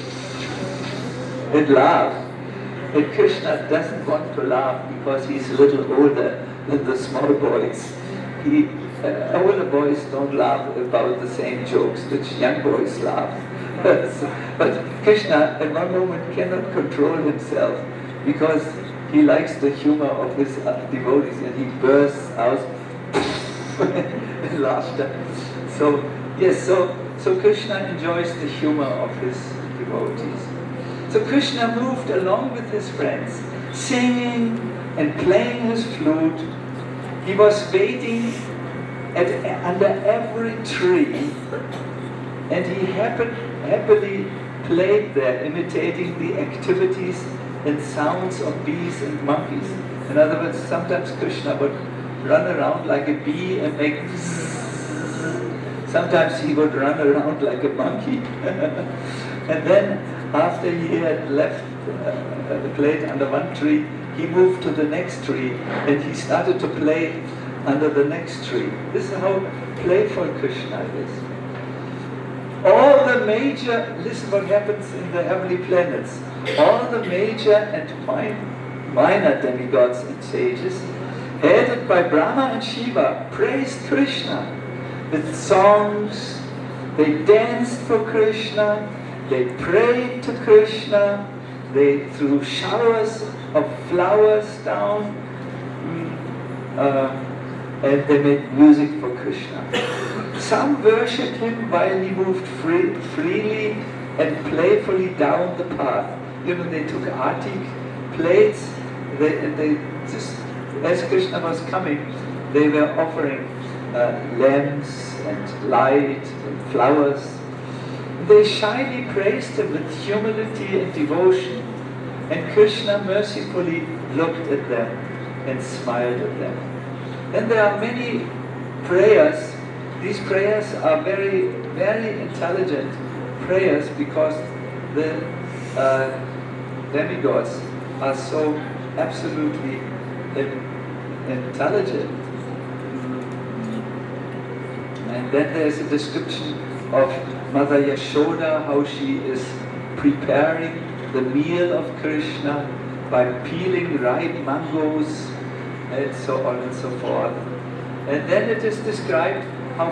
Speaker 1: and laugh. And Krishna doesn't want to laugh because he's a little older than the small boys. Older boys don't laugh about the same jokes which young boys laugh. But Krishna at one moment cannot control himself because he likes the humor of his devotees, and he bursts out in laughter. So Krishna enjoys the humor of his devotees. So Krishna moved along with his friends, singing and playing his flute. He was waiting under every tree, and he happily played there, imitating the activities and sounds of bees and monkeys. In other words, sometimes Krishna would run around like a bee and make sometimes he would run around like a monkey. And then after he had left played under one tree, he moved to the next tree and he started to play under the next tree. This is how playful Krishna is. All the major, listen what happens in the heavenly planets, all the major and minor demigods and sages, headed by Brahma and Shiva, praised Krishna with songs. They danced for Krishna, they prayed to Krishna, they threw showers of flowers down, and they made music for Krishna. Some worshipped him while he moved freely and playfully down the path. They took Arctic plates, they just as Krishna was coming, they were offering lamps and light and flowers. They shyly praised him with humility and devotion, and Krishna mercifully looked at them and smiled at them. Then there are many prayers. These prayers are very, very intelligent prayers because the demigods are so absolutely intelligent. And then there's a description of Mother Yashoda, how she is preparing the meal of Krishna by peeling ripe mangoes and so on and so forth. And then it is described how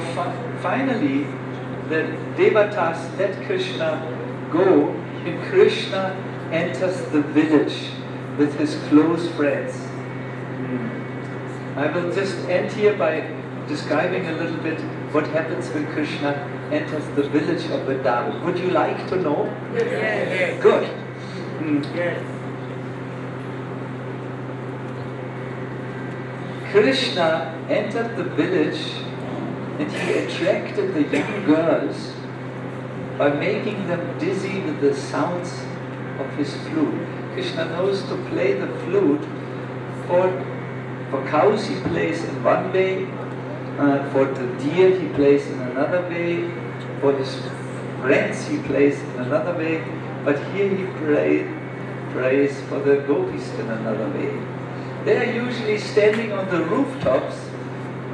Speaker 1: finally the devatas let Krishna go, and Krishna enters the village with his close friends. I will just end here by describing a little bit what happens when Krishna enters the village of Vrindavan. Would you like to know?
Speaker 3: Yes.
Speaker 1: Good.
Speaker 2: Yes.
Speaker 1: Krishna entered the village and he attracted the young girls by making them dizzy with the sounds of his flute. Krishna knows to play the flute. For cows he plays in one way, for the deer he plays in another way, for his friends he plays in another way, but here he prays for the gopis in another way. They are usually standing on the rooftops,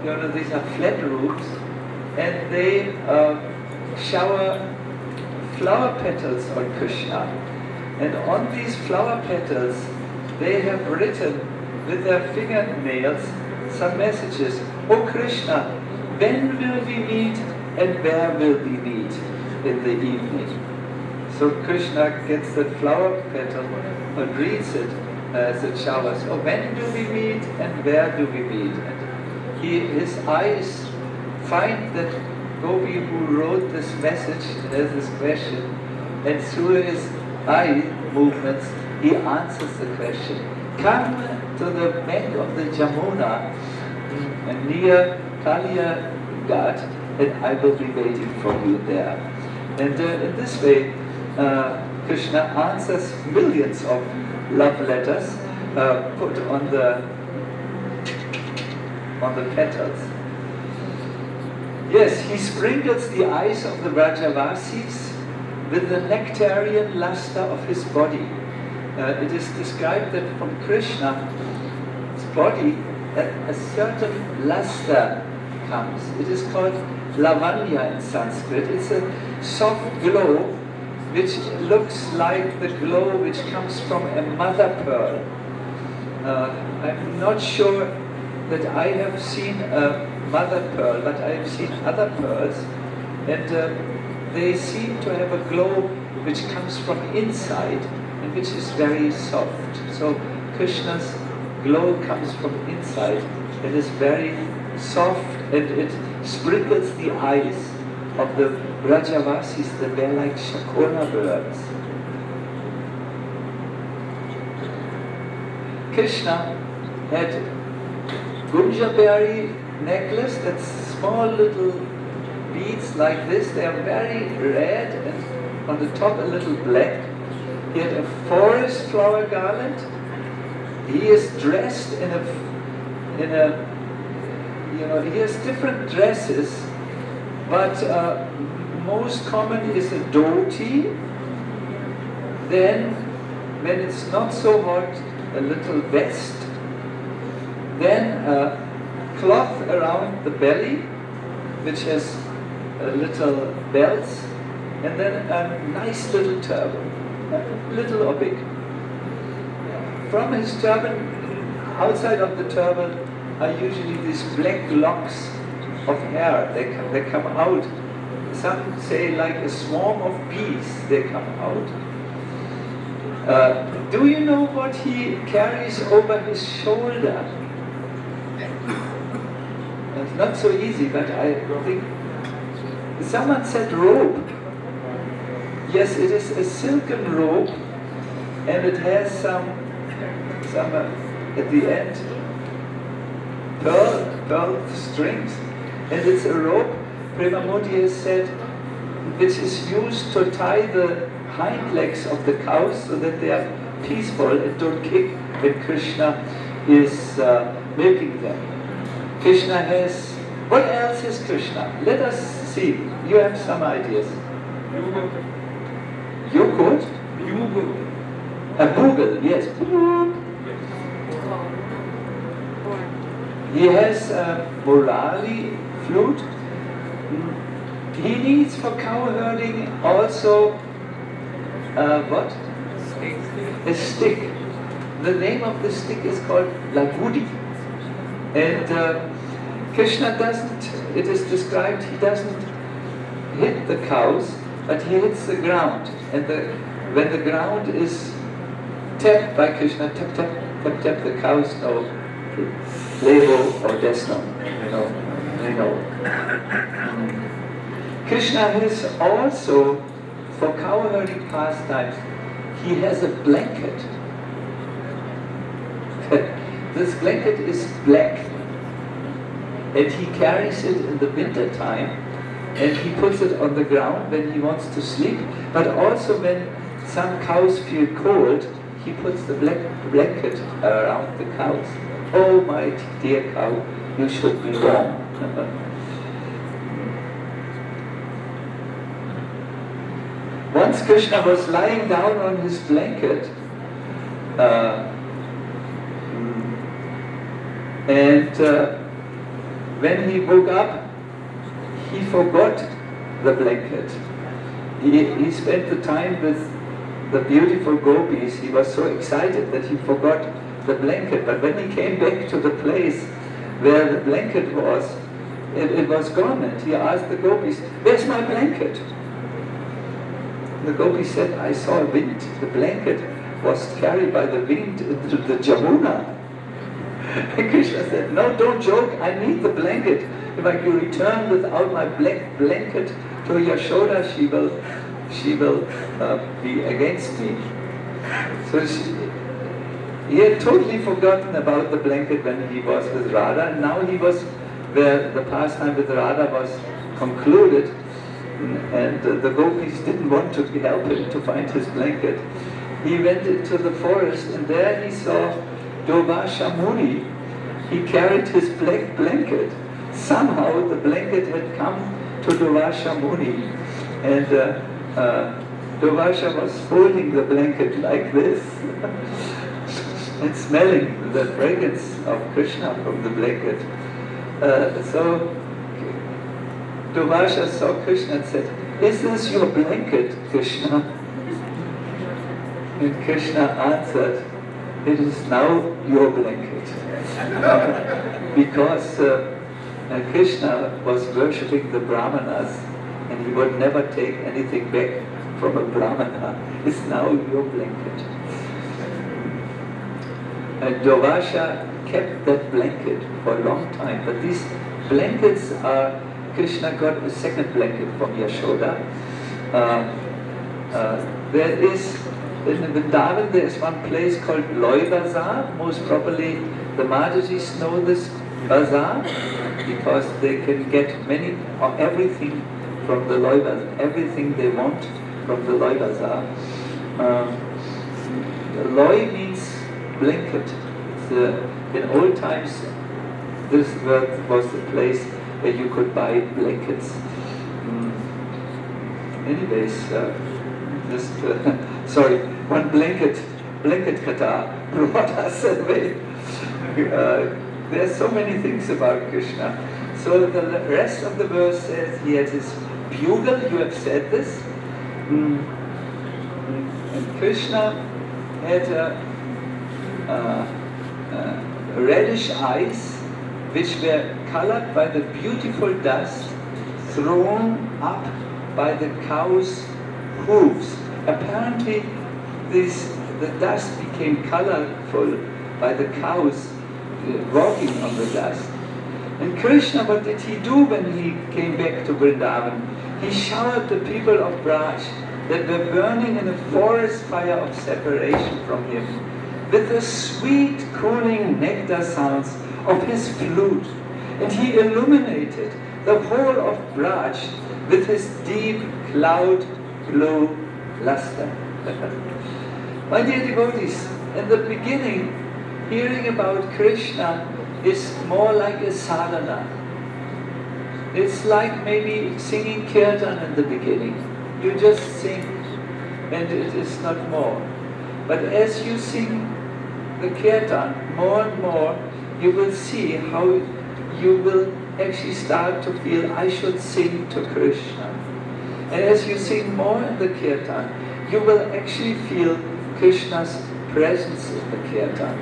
Speaker 1: these are flat roofs, and they shower flower petals on Krishna. And on these flower petals, they have written with their fingernails some messages. Oh Krishna, when will we meet and where will we meet in the evening? So Krishna gets that flower petal and reads it as it showers. Oh, when do we meet and where do we meet? And his eyes find that gopi who wrote this message as this question, and through his eye movements he answers the question. Come to the bank of the Jamuna near Kalia Ghat, and I will be waiting for you there. And in this way, Krishna answers millions of love letters put on the petals. Yes, he sprinkles the eyes of the Vrajavasis with the nectarian luster of his body. It is described that from Krishna's body a certain luster comes. It is called lavanya in Sanskrit. It's a soft glow which looks like the glow which comes from a mother pearl. I'm not sure that I have seen a mother pearl, but I have seen other pearls, and they seem to have a glow which comes from inside and which is very soft. So Krishna's glow comes from inside. It is very soft and it sprinkles the eyes of the Vrajavasis that were like Shakora birds. Krishna had gunja berry necklace, that's small little beads like this. They are very red and on the top a little black. He had a forest flower garland. He is dressed in a he has different dresses, but most common is a dhoti. Then, when it's not so hot, a little vest. Then cloth around the belly, which has little belts, and then a nice little turban, little or big. From his turban, outside of the turban, are usually these black locks of hair. They come out. Some say like a swarm of bees. They come out. Do you know what he carries over his shoulder? It's not so easy, but I think someone said robe. Yes, it is a silken robe, and it has some at the end pearl strings. And it's a rope, Premamurti has said, which is used to tie the hind legs of the cows so that they are peaceful and don't kick when Krishna is milking them. Krishna has, what else is Krishna? Let us see, you have some ideas. Yogurt? A bugle, yes. He has a Murali flute. He needs for cow herding also what? A stick. The name of the stick is called Lagudi. And Krishna doesn't, it is described, he doesn't hit the cows, but he hits the ground. And when the ground is tapped by Krishna, tap, tap, tap, tap, the cows know levo or desno. They know. Krishna has also, for cow herding pastimes, he has a blanket. This blanket is black, and he carries it in the winter time, and he puts it on the ground when he wants to sleep, but also when some cows feel cold, he puts the black blanket around the cows. Oh my dear cow, you should be warm. Once Krishna was lying down on his blanket, and when he woke up, he forgot the blanket. He spent the time with the beautiful gopis. He was so excited that he forgot the blanket. But when he came back to the place where the blanket was, it was gone. And he asked the gopis, "Where's my blanket?" The gopi said, "I saw a wind. The blanket was carried by the wind into the Jamuna." And Krishna said, "No, don't joke. I need the blanket. If I can return without my black blanket to Yashoda, she will be against me." So he had totally forgotten about the blanket when he was with Radha. And now he was where the pastime with Radha was concluded. And the gopis didn't want to help him to find his blanket. He went into the forest, and there he saw Durvasha Muni. He carried his black blanket. Somehow the blanket had come to Durvasha Muni, and Durvasha was holding the blanket like this and smelling the fragrance of Krishna from the blanket. So Durvasha saw Krishna and said, "Is this your blanket, Krishna?" And Krishna answered, "It is now your blanket." Because Krishna was worshipping the Brahmanas, and he would never take anything back from a Brahmana. It's now your blanket. And Durvasha kept that blanket for a long time, but these blankets are, Krishna got a second blanket from Yashoda. There is, in Vrindavan, there is one place called Loi Bazaar. Most probably the Madhajis know this bazaar because they can get everything from the Loi Bazaar, everything they want from the Loi Bazaar. Loi means blanket. In old times, this was the place where you could buy blankets. Anyways, one blanket kata brought us away. There are so many things about Krishna. So the rest of the verse says he had his bugle, you have said this. And Krishna had reddish eyes which were colored by the beautiful dust thrown up by the cow's hooves. Apparently the dust became colorful by the cows walking on the dust. And Krishna, what did he do when he came back to Vrindavan? He showered the people of Braj that were burning in a forest fire of separation from him with the sweet cooling nectar sounds of his flute, and he illuminated the whole of Braj with his deep cloud blue luster. My dear devotees, in the beginning, hearing about Krishna is more like a sadhana. It's like maybe singing kirtan in the beginning. You just sing, and it is not more. But as you sing the kirtan more and more, you will see how you will actually start to feel, I should sing to Krishna. And as you sing more in the kirtan, you will actually feel Krishna's presence in the kirtan.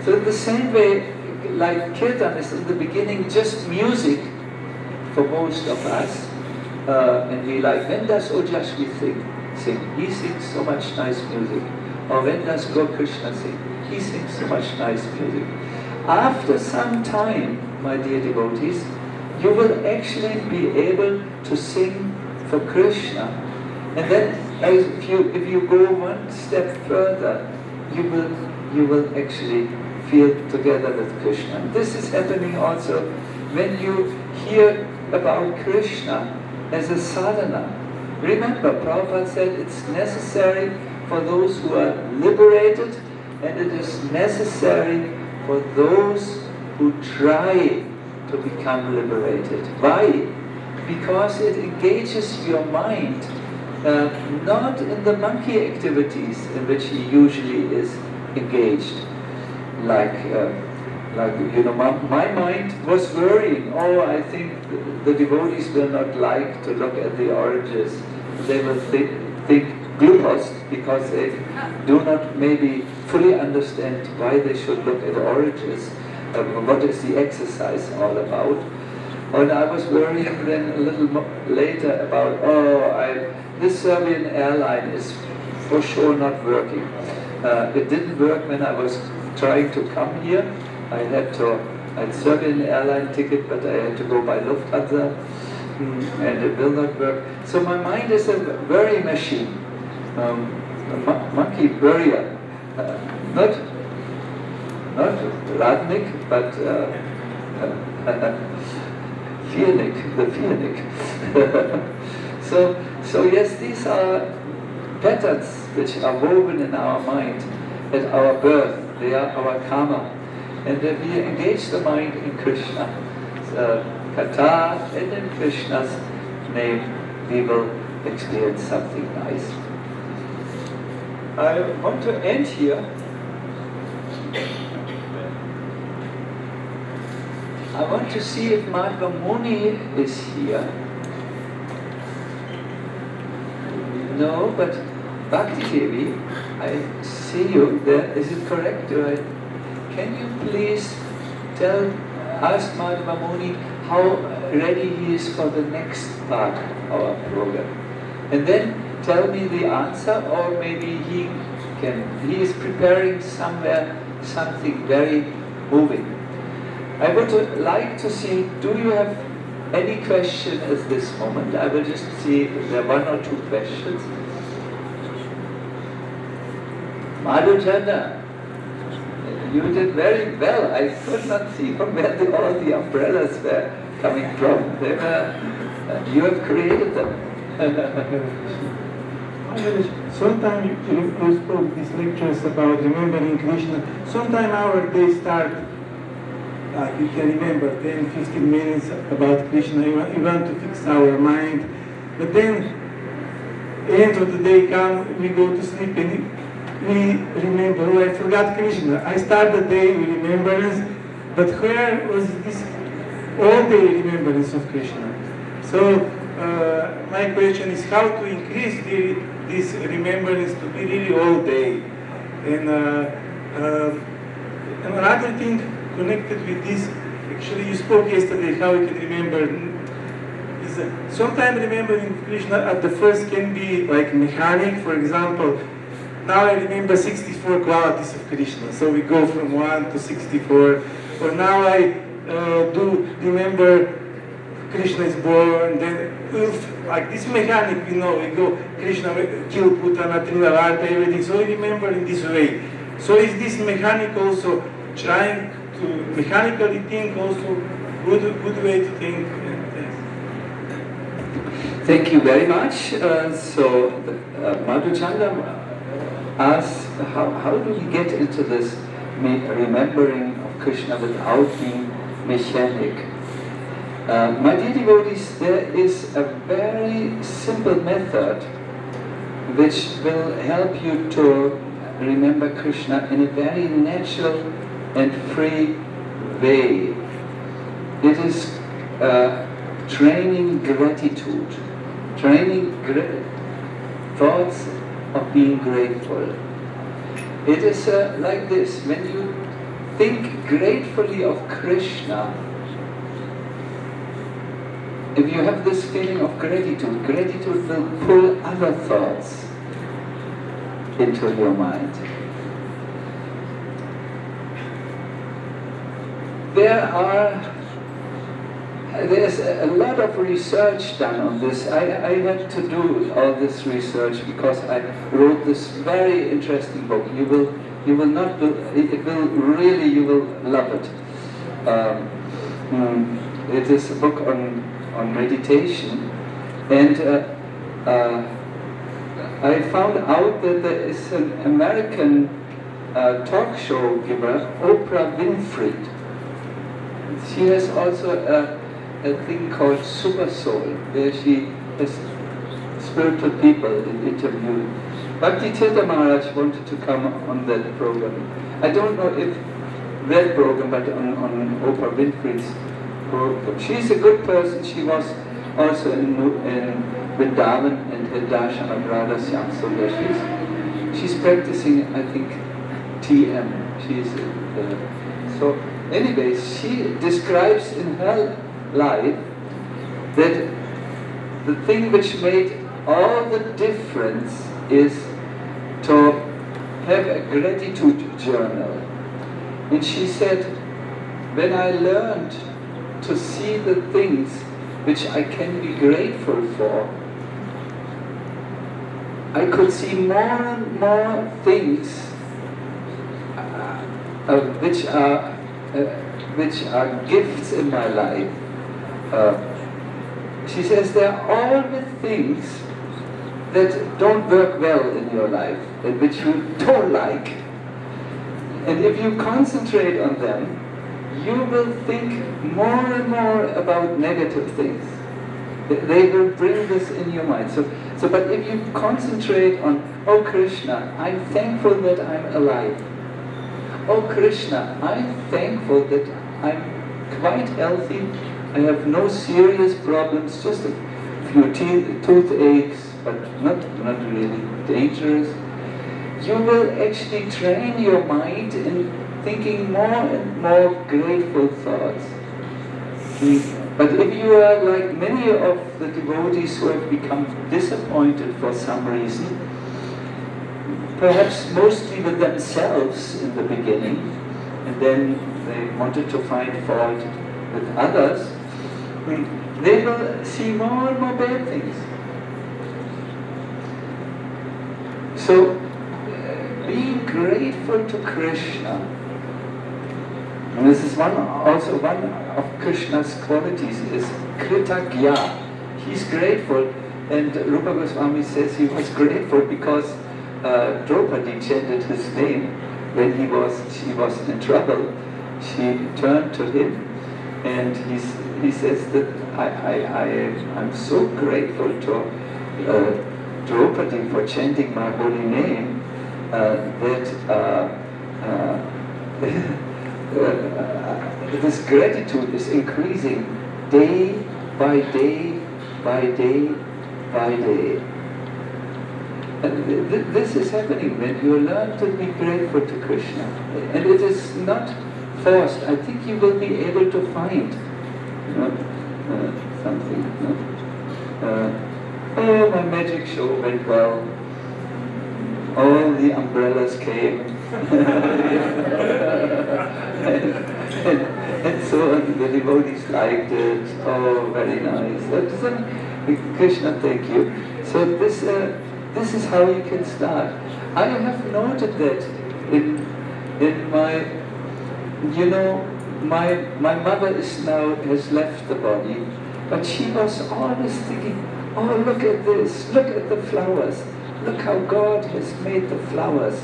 Speaker 1: So in the same way, like kirtan is in the beginning just music for most of us, and we like, when does Ojashvi sing? He sings so much nice music. Or when does Krishna sing? He sings so much nice music. After some time, my dear devotees, you will actually be able to sing for Krishna. And then if you go one step further, you will actually feel together with Krishna. This is happening also when you hear about Krishna as a sadhana. Remember, Prabhupada said it's necessary for those who are liberated, and it is necessary for those who try to become liberated. Why? Because it engages your mind, not in the monkey activities in which he usually is engaged. Like my mind was worrying, I think the devotees will not like to look at the oranges. They will think glucose, because they do not maybe fully understand why they should look at oranges, what is the exercise all about. And I was worrying then a little later about, this Serbian airline is for sure not working. It didn't work when I was trying to come here. I had Serbian airline ticket, but I had to go by Lufthansa, and it will not work. So my mind is a worry machine, a monkey worrier, not Radnik, but Fearnik, the Fearnik. So yes, these are patterns which are woven in our mind at our birth. They are our karma. And then we engage the mind in Krishna, Katha, and in Krishna's name we will experience something nice. I want to end here. I want to see if Madhva Muni is here. No, but Bhakti Devi, I see you there. Is it correct? Can you please ask Madhva Muni how ready he is for the next part of our program? And then tell me the answer, or maybe he is preparing somewhere something very moving. I would like to see, do you have any question at this moment? I will just see if there are one or two questions. Madhu Chanda, you did very well. I could not see from where all the umbrellas were coming from. You have created them.
Speaker 6: Sometimes you spoke these lectures about remembering Krishna. Sometimes our day start, you can remember 10, 15 minutes about Krishna. You want to fix our mind. But then, end of the day come, we go to sleep and we remember, I forgot Krishna. I start the day with remembrance, but where was this all-day remembrance of Krishna? So, my question is how to increase this remembrance to be really all day. And another thing connected with this, actually you spoke yesterday how we can remember, is sometimes remembering Krishna at the first can be like mechanic. For example, now I remember 64 qualities of Krishna, so we go from 1 to 64. Or now I do remember Krishna is born, then like this mechanic, we go, Krishna killed Putana, Trinavarta, everything, so we remember in this way. So is this mechanic also trying to mechanically think also, good way to think.
Speaker 1: Thank you very much. Madhuchanda asks, how do we get into this remembering of Krishna without being mechanic? My dear devotees, there is a very simple method which will help you to remember Krishna in a very natural and free way. It is training gratitude, training thoughts of being grateful. It is like this: when you think gratefully of Krishna, if you have this feeling of gratitude, gratitude will pull other thoughts into your mind. There's a lot of research done on this. I had to do all this research because I wrote this very interesting book. You will not do, you will love it. It is a book on meditation, and I found out that there is an American talk show giver, Oprah Winfrey. She has also a thing called Super Soul, where she has spiritual people interviewed. Bhakti Tirtha Maharaj wanted to come on that program. I don't know if that program, but on Oprah Winfrey's program. She's a good person. She was also in Vrindavan and had darshan of Radha Syam Sundar. She's practicing, I think, TM. So anyways, she describes in her life that the thing which made all the difference is to have a gratitude journal. And she said, when I learned to see the things which I can be grateful for, I could see more and more things which are gifts in my life. She says there are always things that don't work well in your life and which you don't like. And if you concentrate on them, you will think more and more about negative things. They will bring this in your mind. But if you concentrate on, oh Krishna, I'm thankful that I'm alive. Oh Krishna, I'm thankful that I'm quite healthy. I have no serious problems, just a few toothaches, but not really dangerous. You will actually train your mind in thinking more and more grateful thoughts. But if you are like many of the devotees who have become disappointed for some reason, perhaps mostly with themselves in the beginning, and then they wanted to find fault with others, they will see more and more bad things. So, being grateful to Krishna, and this is also one of Krishna's qualities, is Kritagya. He's grateful, and Rupa Goswami says he was grateful because Draupadi chanted his name when she was in trouble. She turned to him, and he says that I'm so grateful to Draupadi for chanting my holy name that this gratitude is increasing day by day by day by day. And this is happening when you learn to be grateful to Krishna. And it is not forced. I think you will be able to find something. Oh, my magic show went well. All the umbrellas came. and so on. The devotees liked it. Oh, very nice. Krishna, thank you. So this is how you can start. I have noted that in my you know, my mother has left the body, but she was always thinking, oh, look at this, look at the flowers, look how God has made the flowers.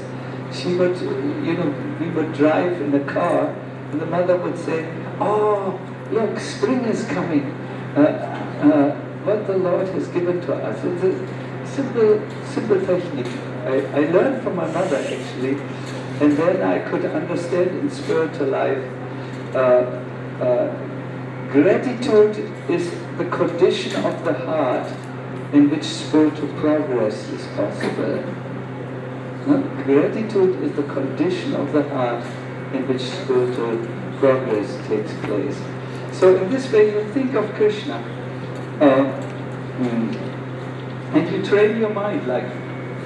Speaker 1: She would, you know, we would drive in the car, and the mother would say, oh, look, spring is coming. What the Lord has given to us. It's a simple technique. I learned from my mother, actually, and then I could understand in spiritual life. Gratitude is the condition of the heart in which spiritual progress is possible. Gratitude is the condition of the heart in which spiritual progress takes place. So in this way you think of Krishna and you train your mind like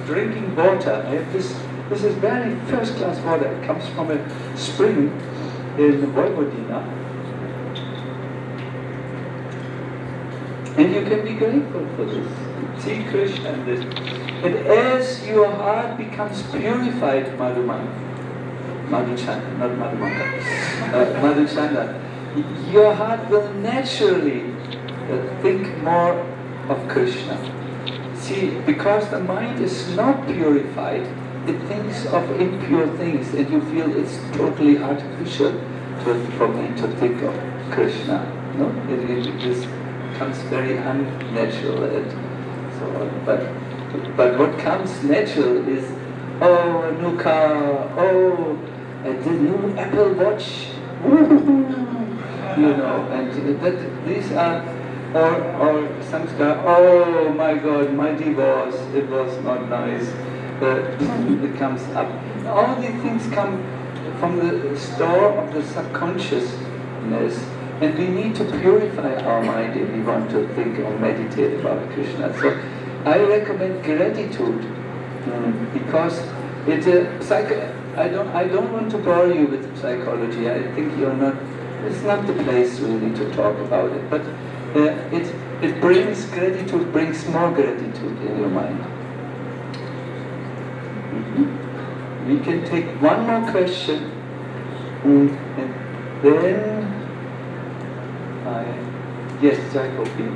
Speaker 1: drinking water. I have this is very first class water. It comes from a spring in Vojvodina. And you can be grateful for this. See Krishna in this. And as your heart becomes purified, Madhuchanda, your heart will naturally think more of Krishna. See, because the mind is not purified, it thinks of impure things, and you feel it's totally artificial for me to think of Krishna. No, it just comes very unnatural and so on. But what comes natural is, oh, a new car, oh, the new Apple Watch, you know, and these are, or samskara, oh my God, my divorce, it was not nice, it comes up. All these things come from the store of the subconsciousness, and we need to purify our mind if we want to think or meditate about Krishna. So I recommend gratitude because I don't want to bore you with psychology. I think it's not the place really to talk about it. But it brings gratitude, brings more gratitude in your mind. We can take one more question, and then yes, Jacobi.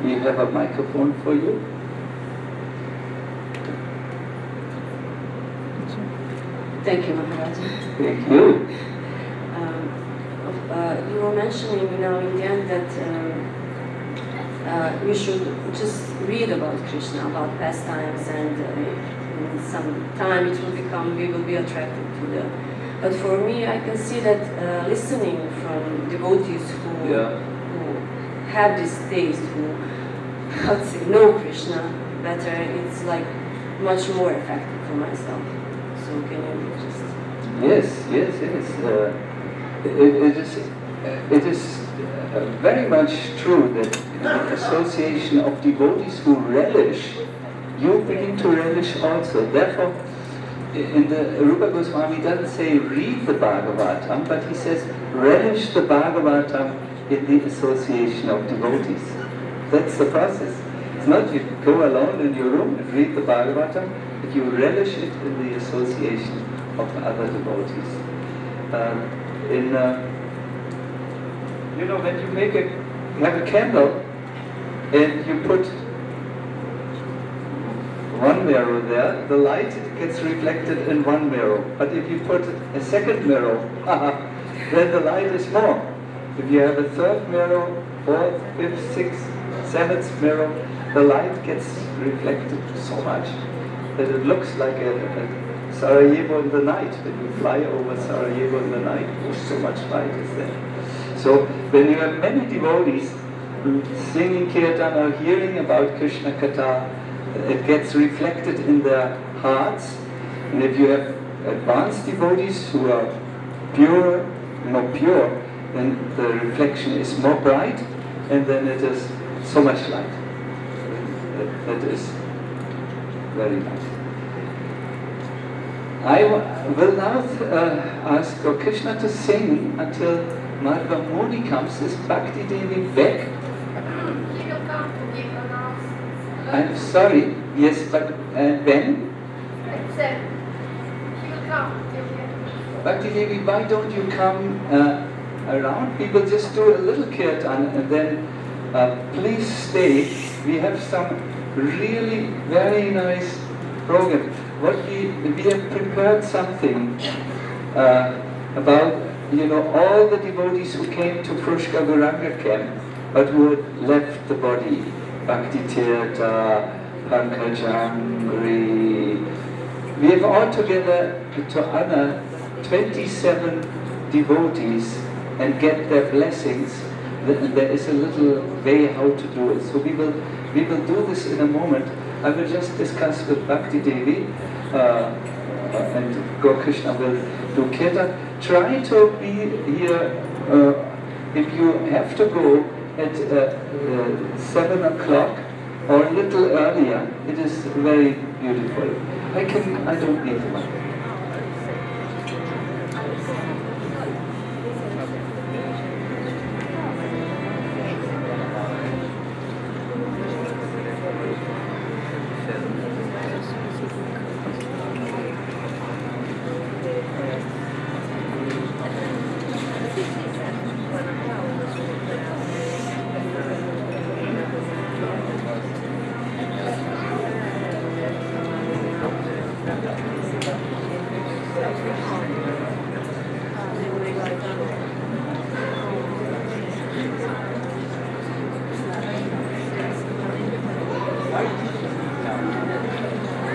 Speaker 1: We have a microphone for you.
Speaker 7: Thank you, Maharaj.
Speaker 1: Thank you.
Speaker 7: You were mentioning, in the end that we should just read about Krishna, about pastimes, and in some time we will be attracted to the. But for me, I can see that listening from devotees who have this taste, who know Krishna better, it's like much more effective for myself. So can you just?
Speaker 1: Yes. It is very much true that in the association of devotees who relish, you begin to relish also. Therefore, in the Rupa Goswami doesn't say read the Bhagavatam, but he says relish the Bhagavatam in the association of devotees. That's the process. It's not you go alone in your room and read the Bhagavatam, but you relish it in the association of other devotees. When you have a candle and you put one mirror there, the light gets reflected in one mirror. But if you put a second mirror, then the light is more. If you have a third mirror, fourth, fifth, sixth, seventh mirror, the light gets reflected so much that it looks like a Sarajevo in the night. When you fly over Sarajevo in the night, so much light is there. So when you have many devotees singing kirtan or hearing about Krishna Katha, it gets reflected in their hearts. And if you have advanced devotees who are more pure, then the reflection is more bright, and then it is so much light. That is very nice. I will now ask Krishna to sing until Madhva Muni comes. Is Bhakti Devi back?
Speaker 8: She will come to give announcements.
Speaker 1: I'm sorry, yes, but when?
Speaker 8: At 7. She will come.
Speaker 1: Bhakti Devi, why don't you come around? We will just do a little kirtan and then please stay. We have some really very nice program. What we have prepared something about all the devotees who came to Fruska Gora camp but who had left the body. Bhakti Tirtha, Pankajangri. We have altogether to honor 27 devotees and get their blessings. There is a little way how to do it. So we will do this in a moment. I will just discuss with Bhakti Devi and Gaur Krishna will do kirtan. Try to be here if you have to go at 7 o'clock or a little earlier. It is very beautiful. I don't need the mic.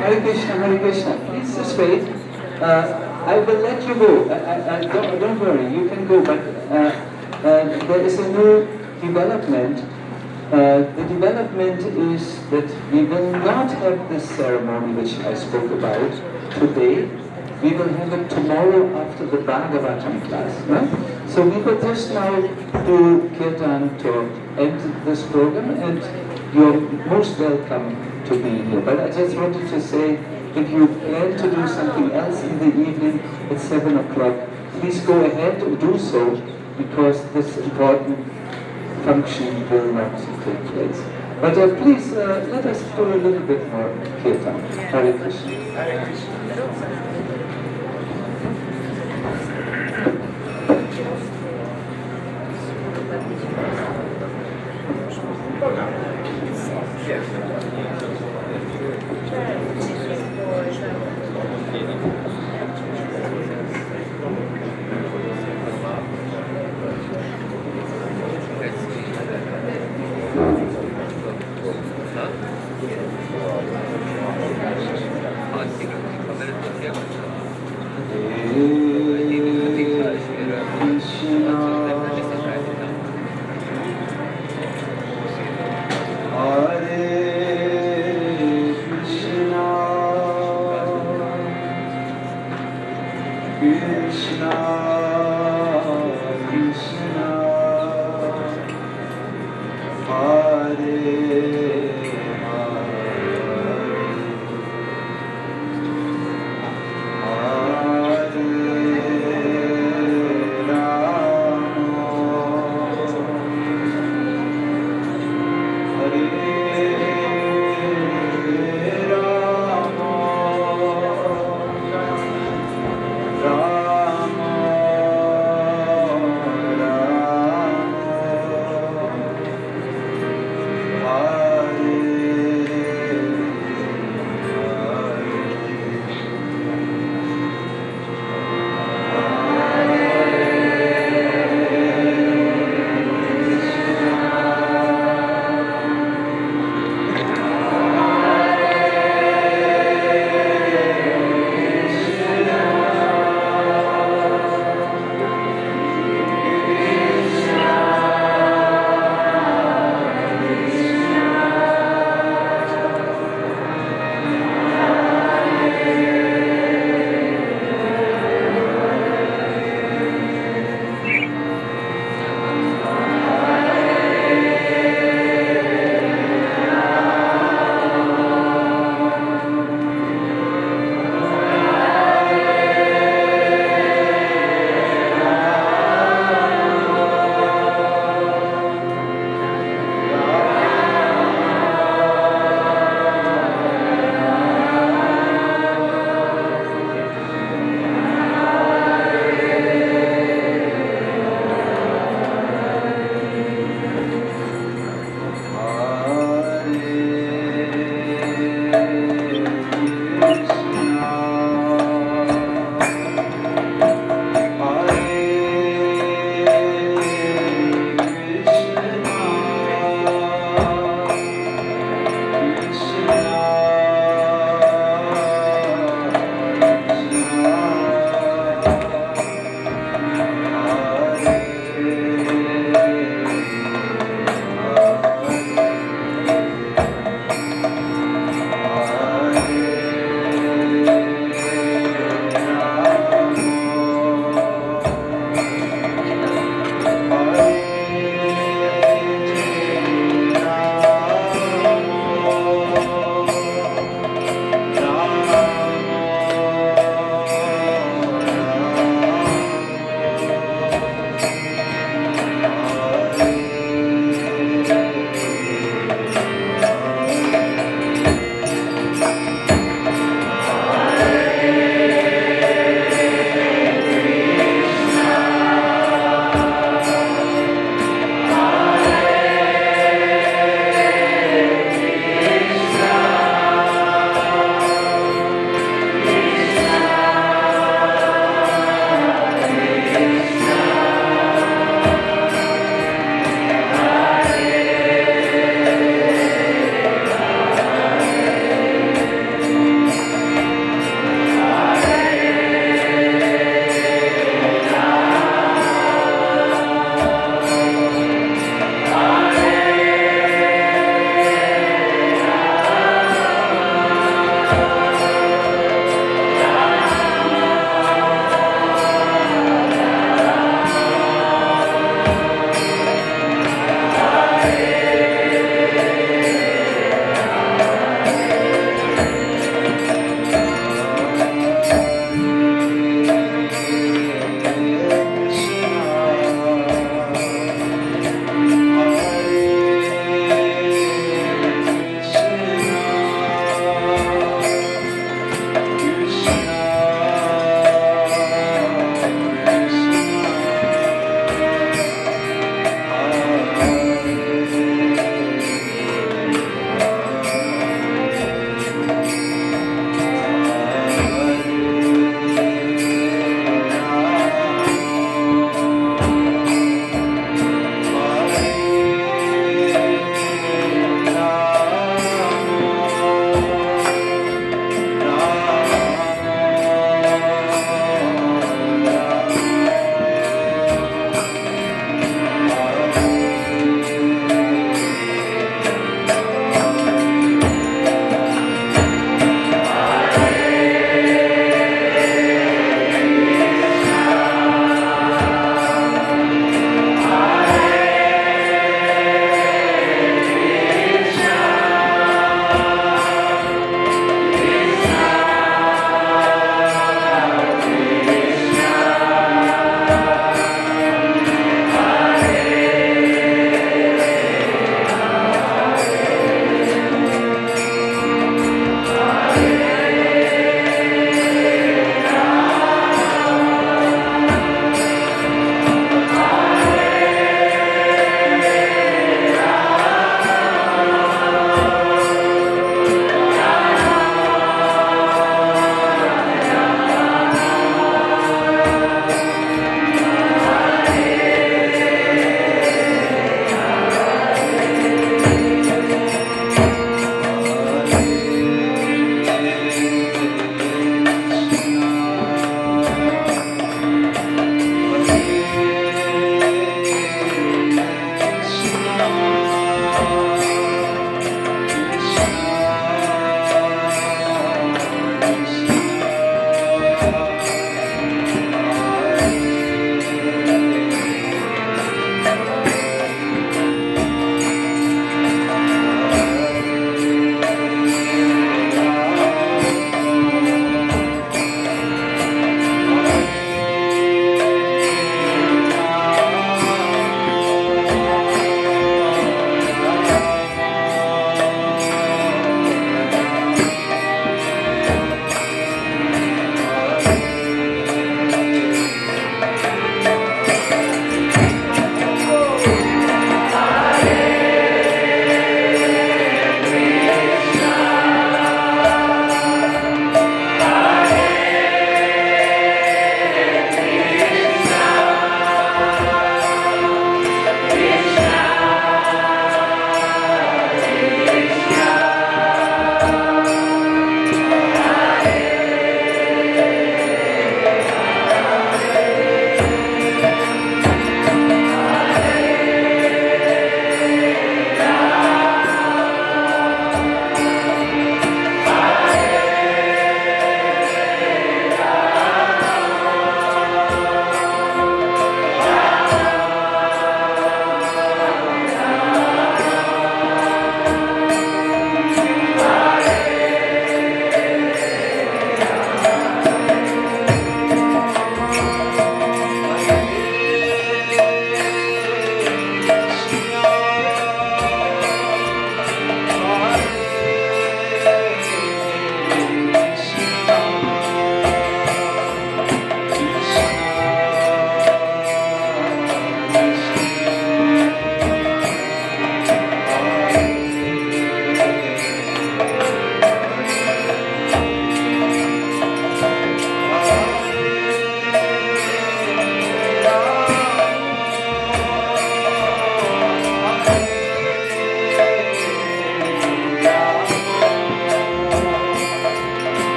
Speaker 1: Hare Krishna, please just wait. I will let you go. Don't worry, you can go, but there is a new development. The development is that we will not have this ceremony which I spoke about today. We will have it tomorrow after the Bhagavatam class. Right? So we will just now do kirtan to end this program, and you're most welcome to be here. But I just wanted to say, if you plan to do something else in the evening at 7 o'clock, please go ahead and do so, because this important function will not take place. But please, let us do a little bit more kirtan. Hare Krishna.
Speaker 2: Hare Krishna.
Speaker 1: Hare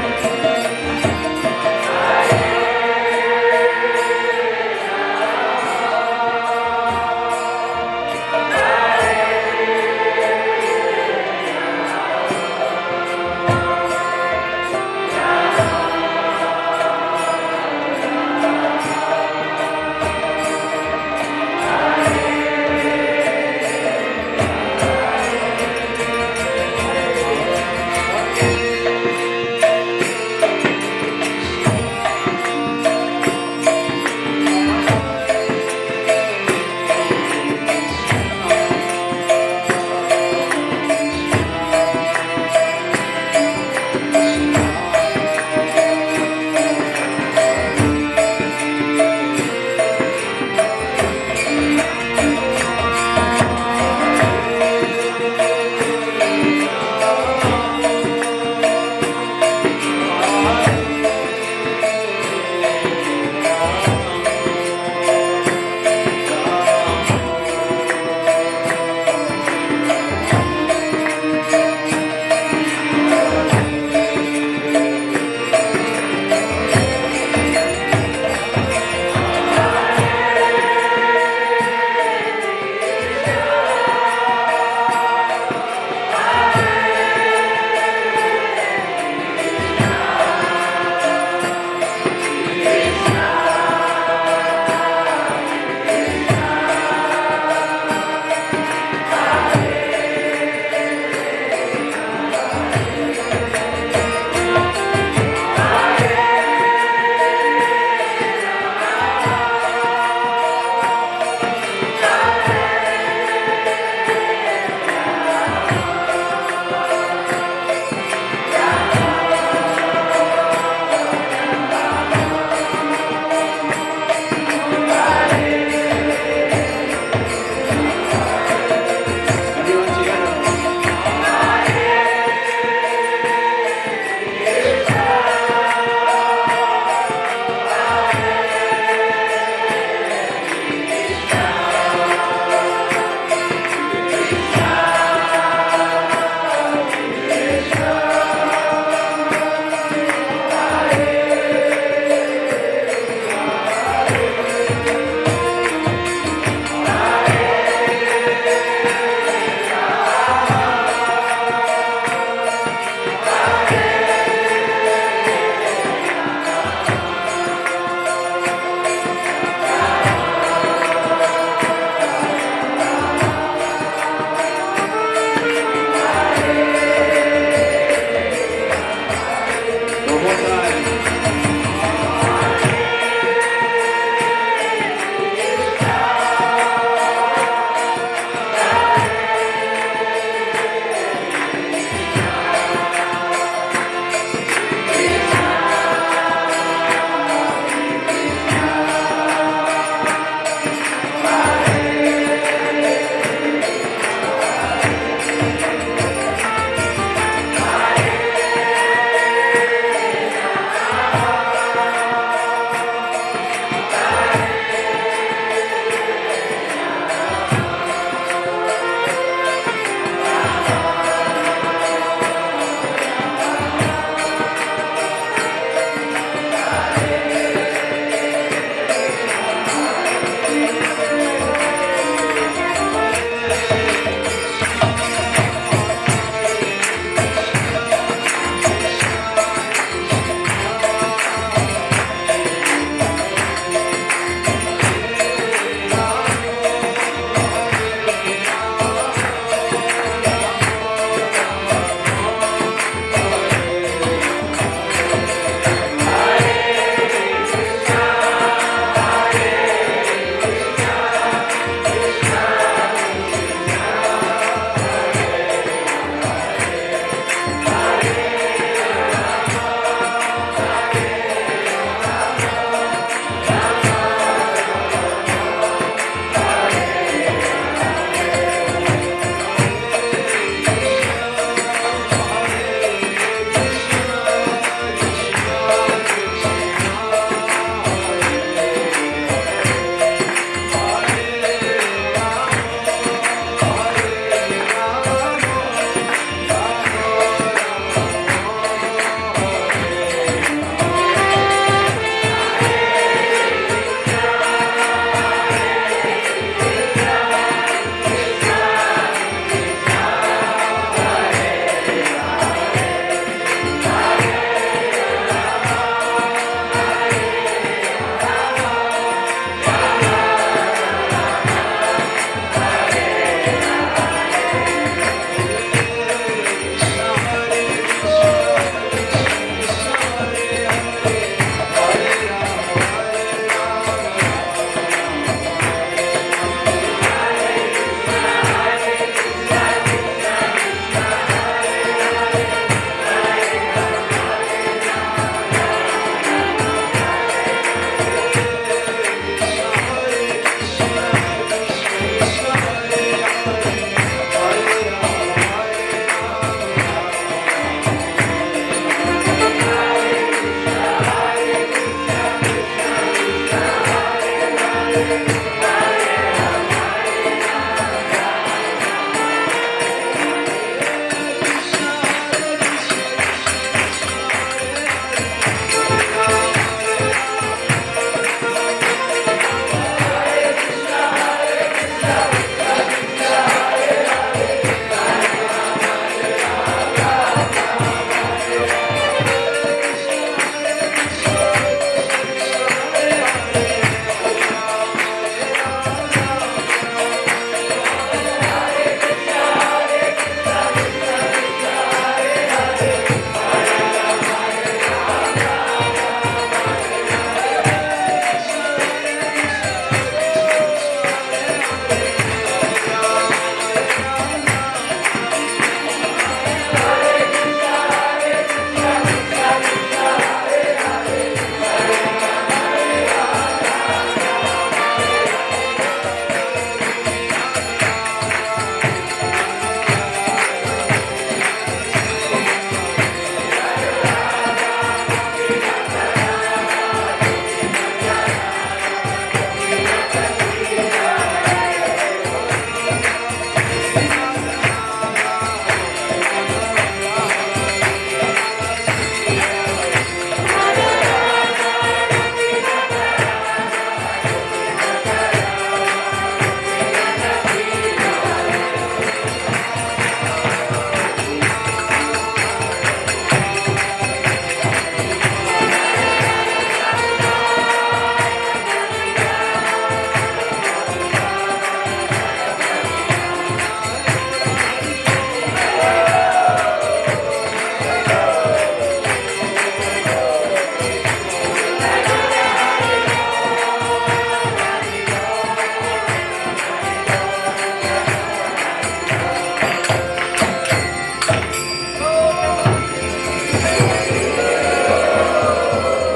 Speaker 7: Thank you.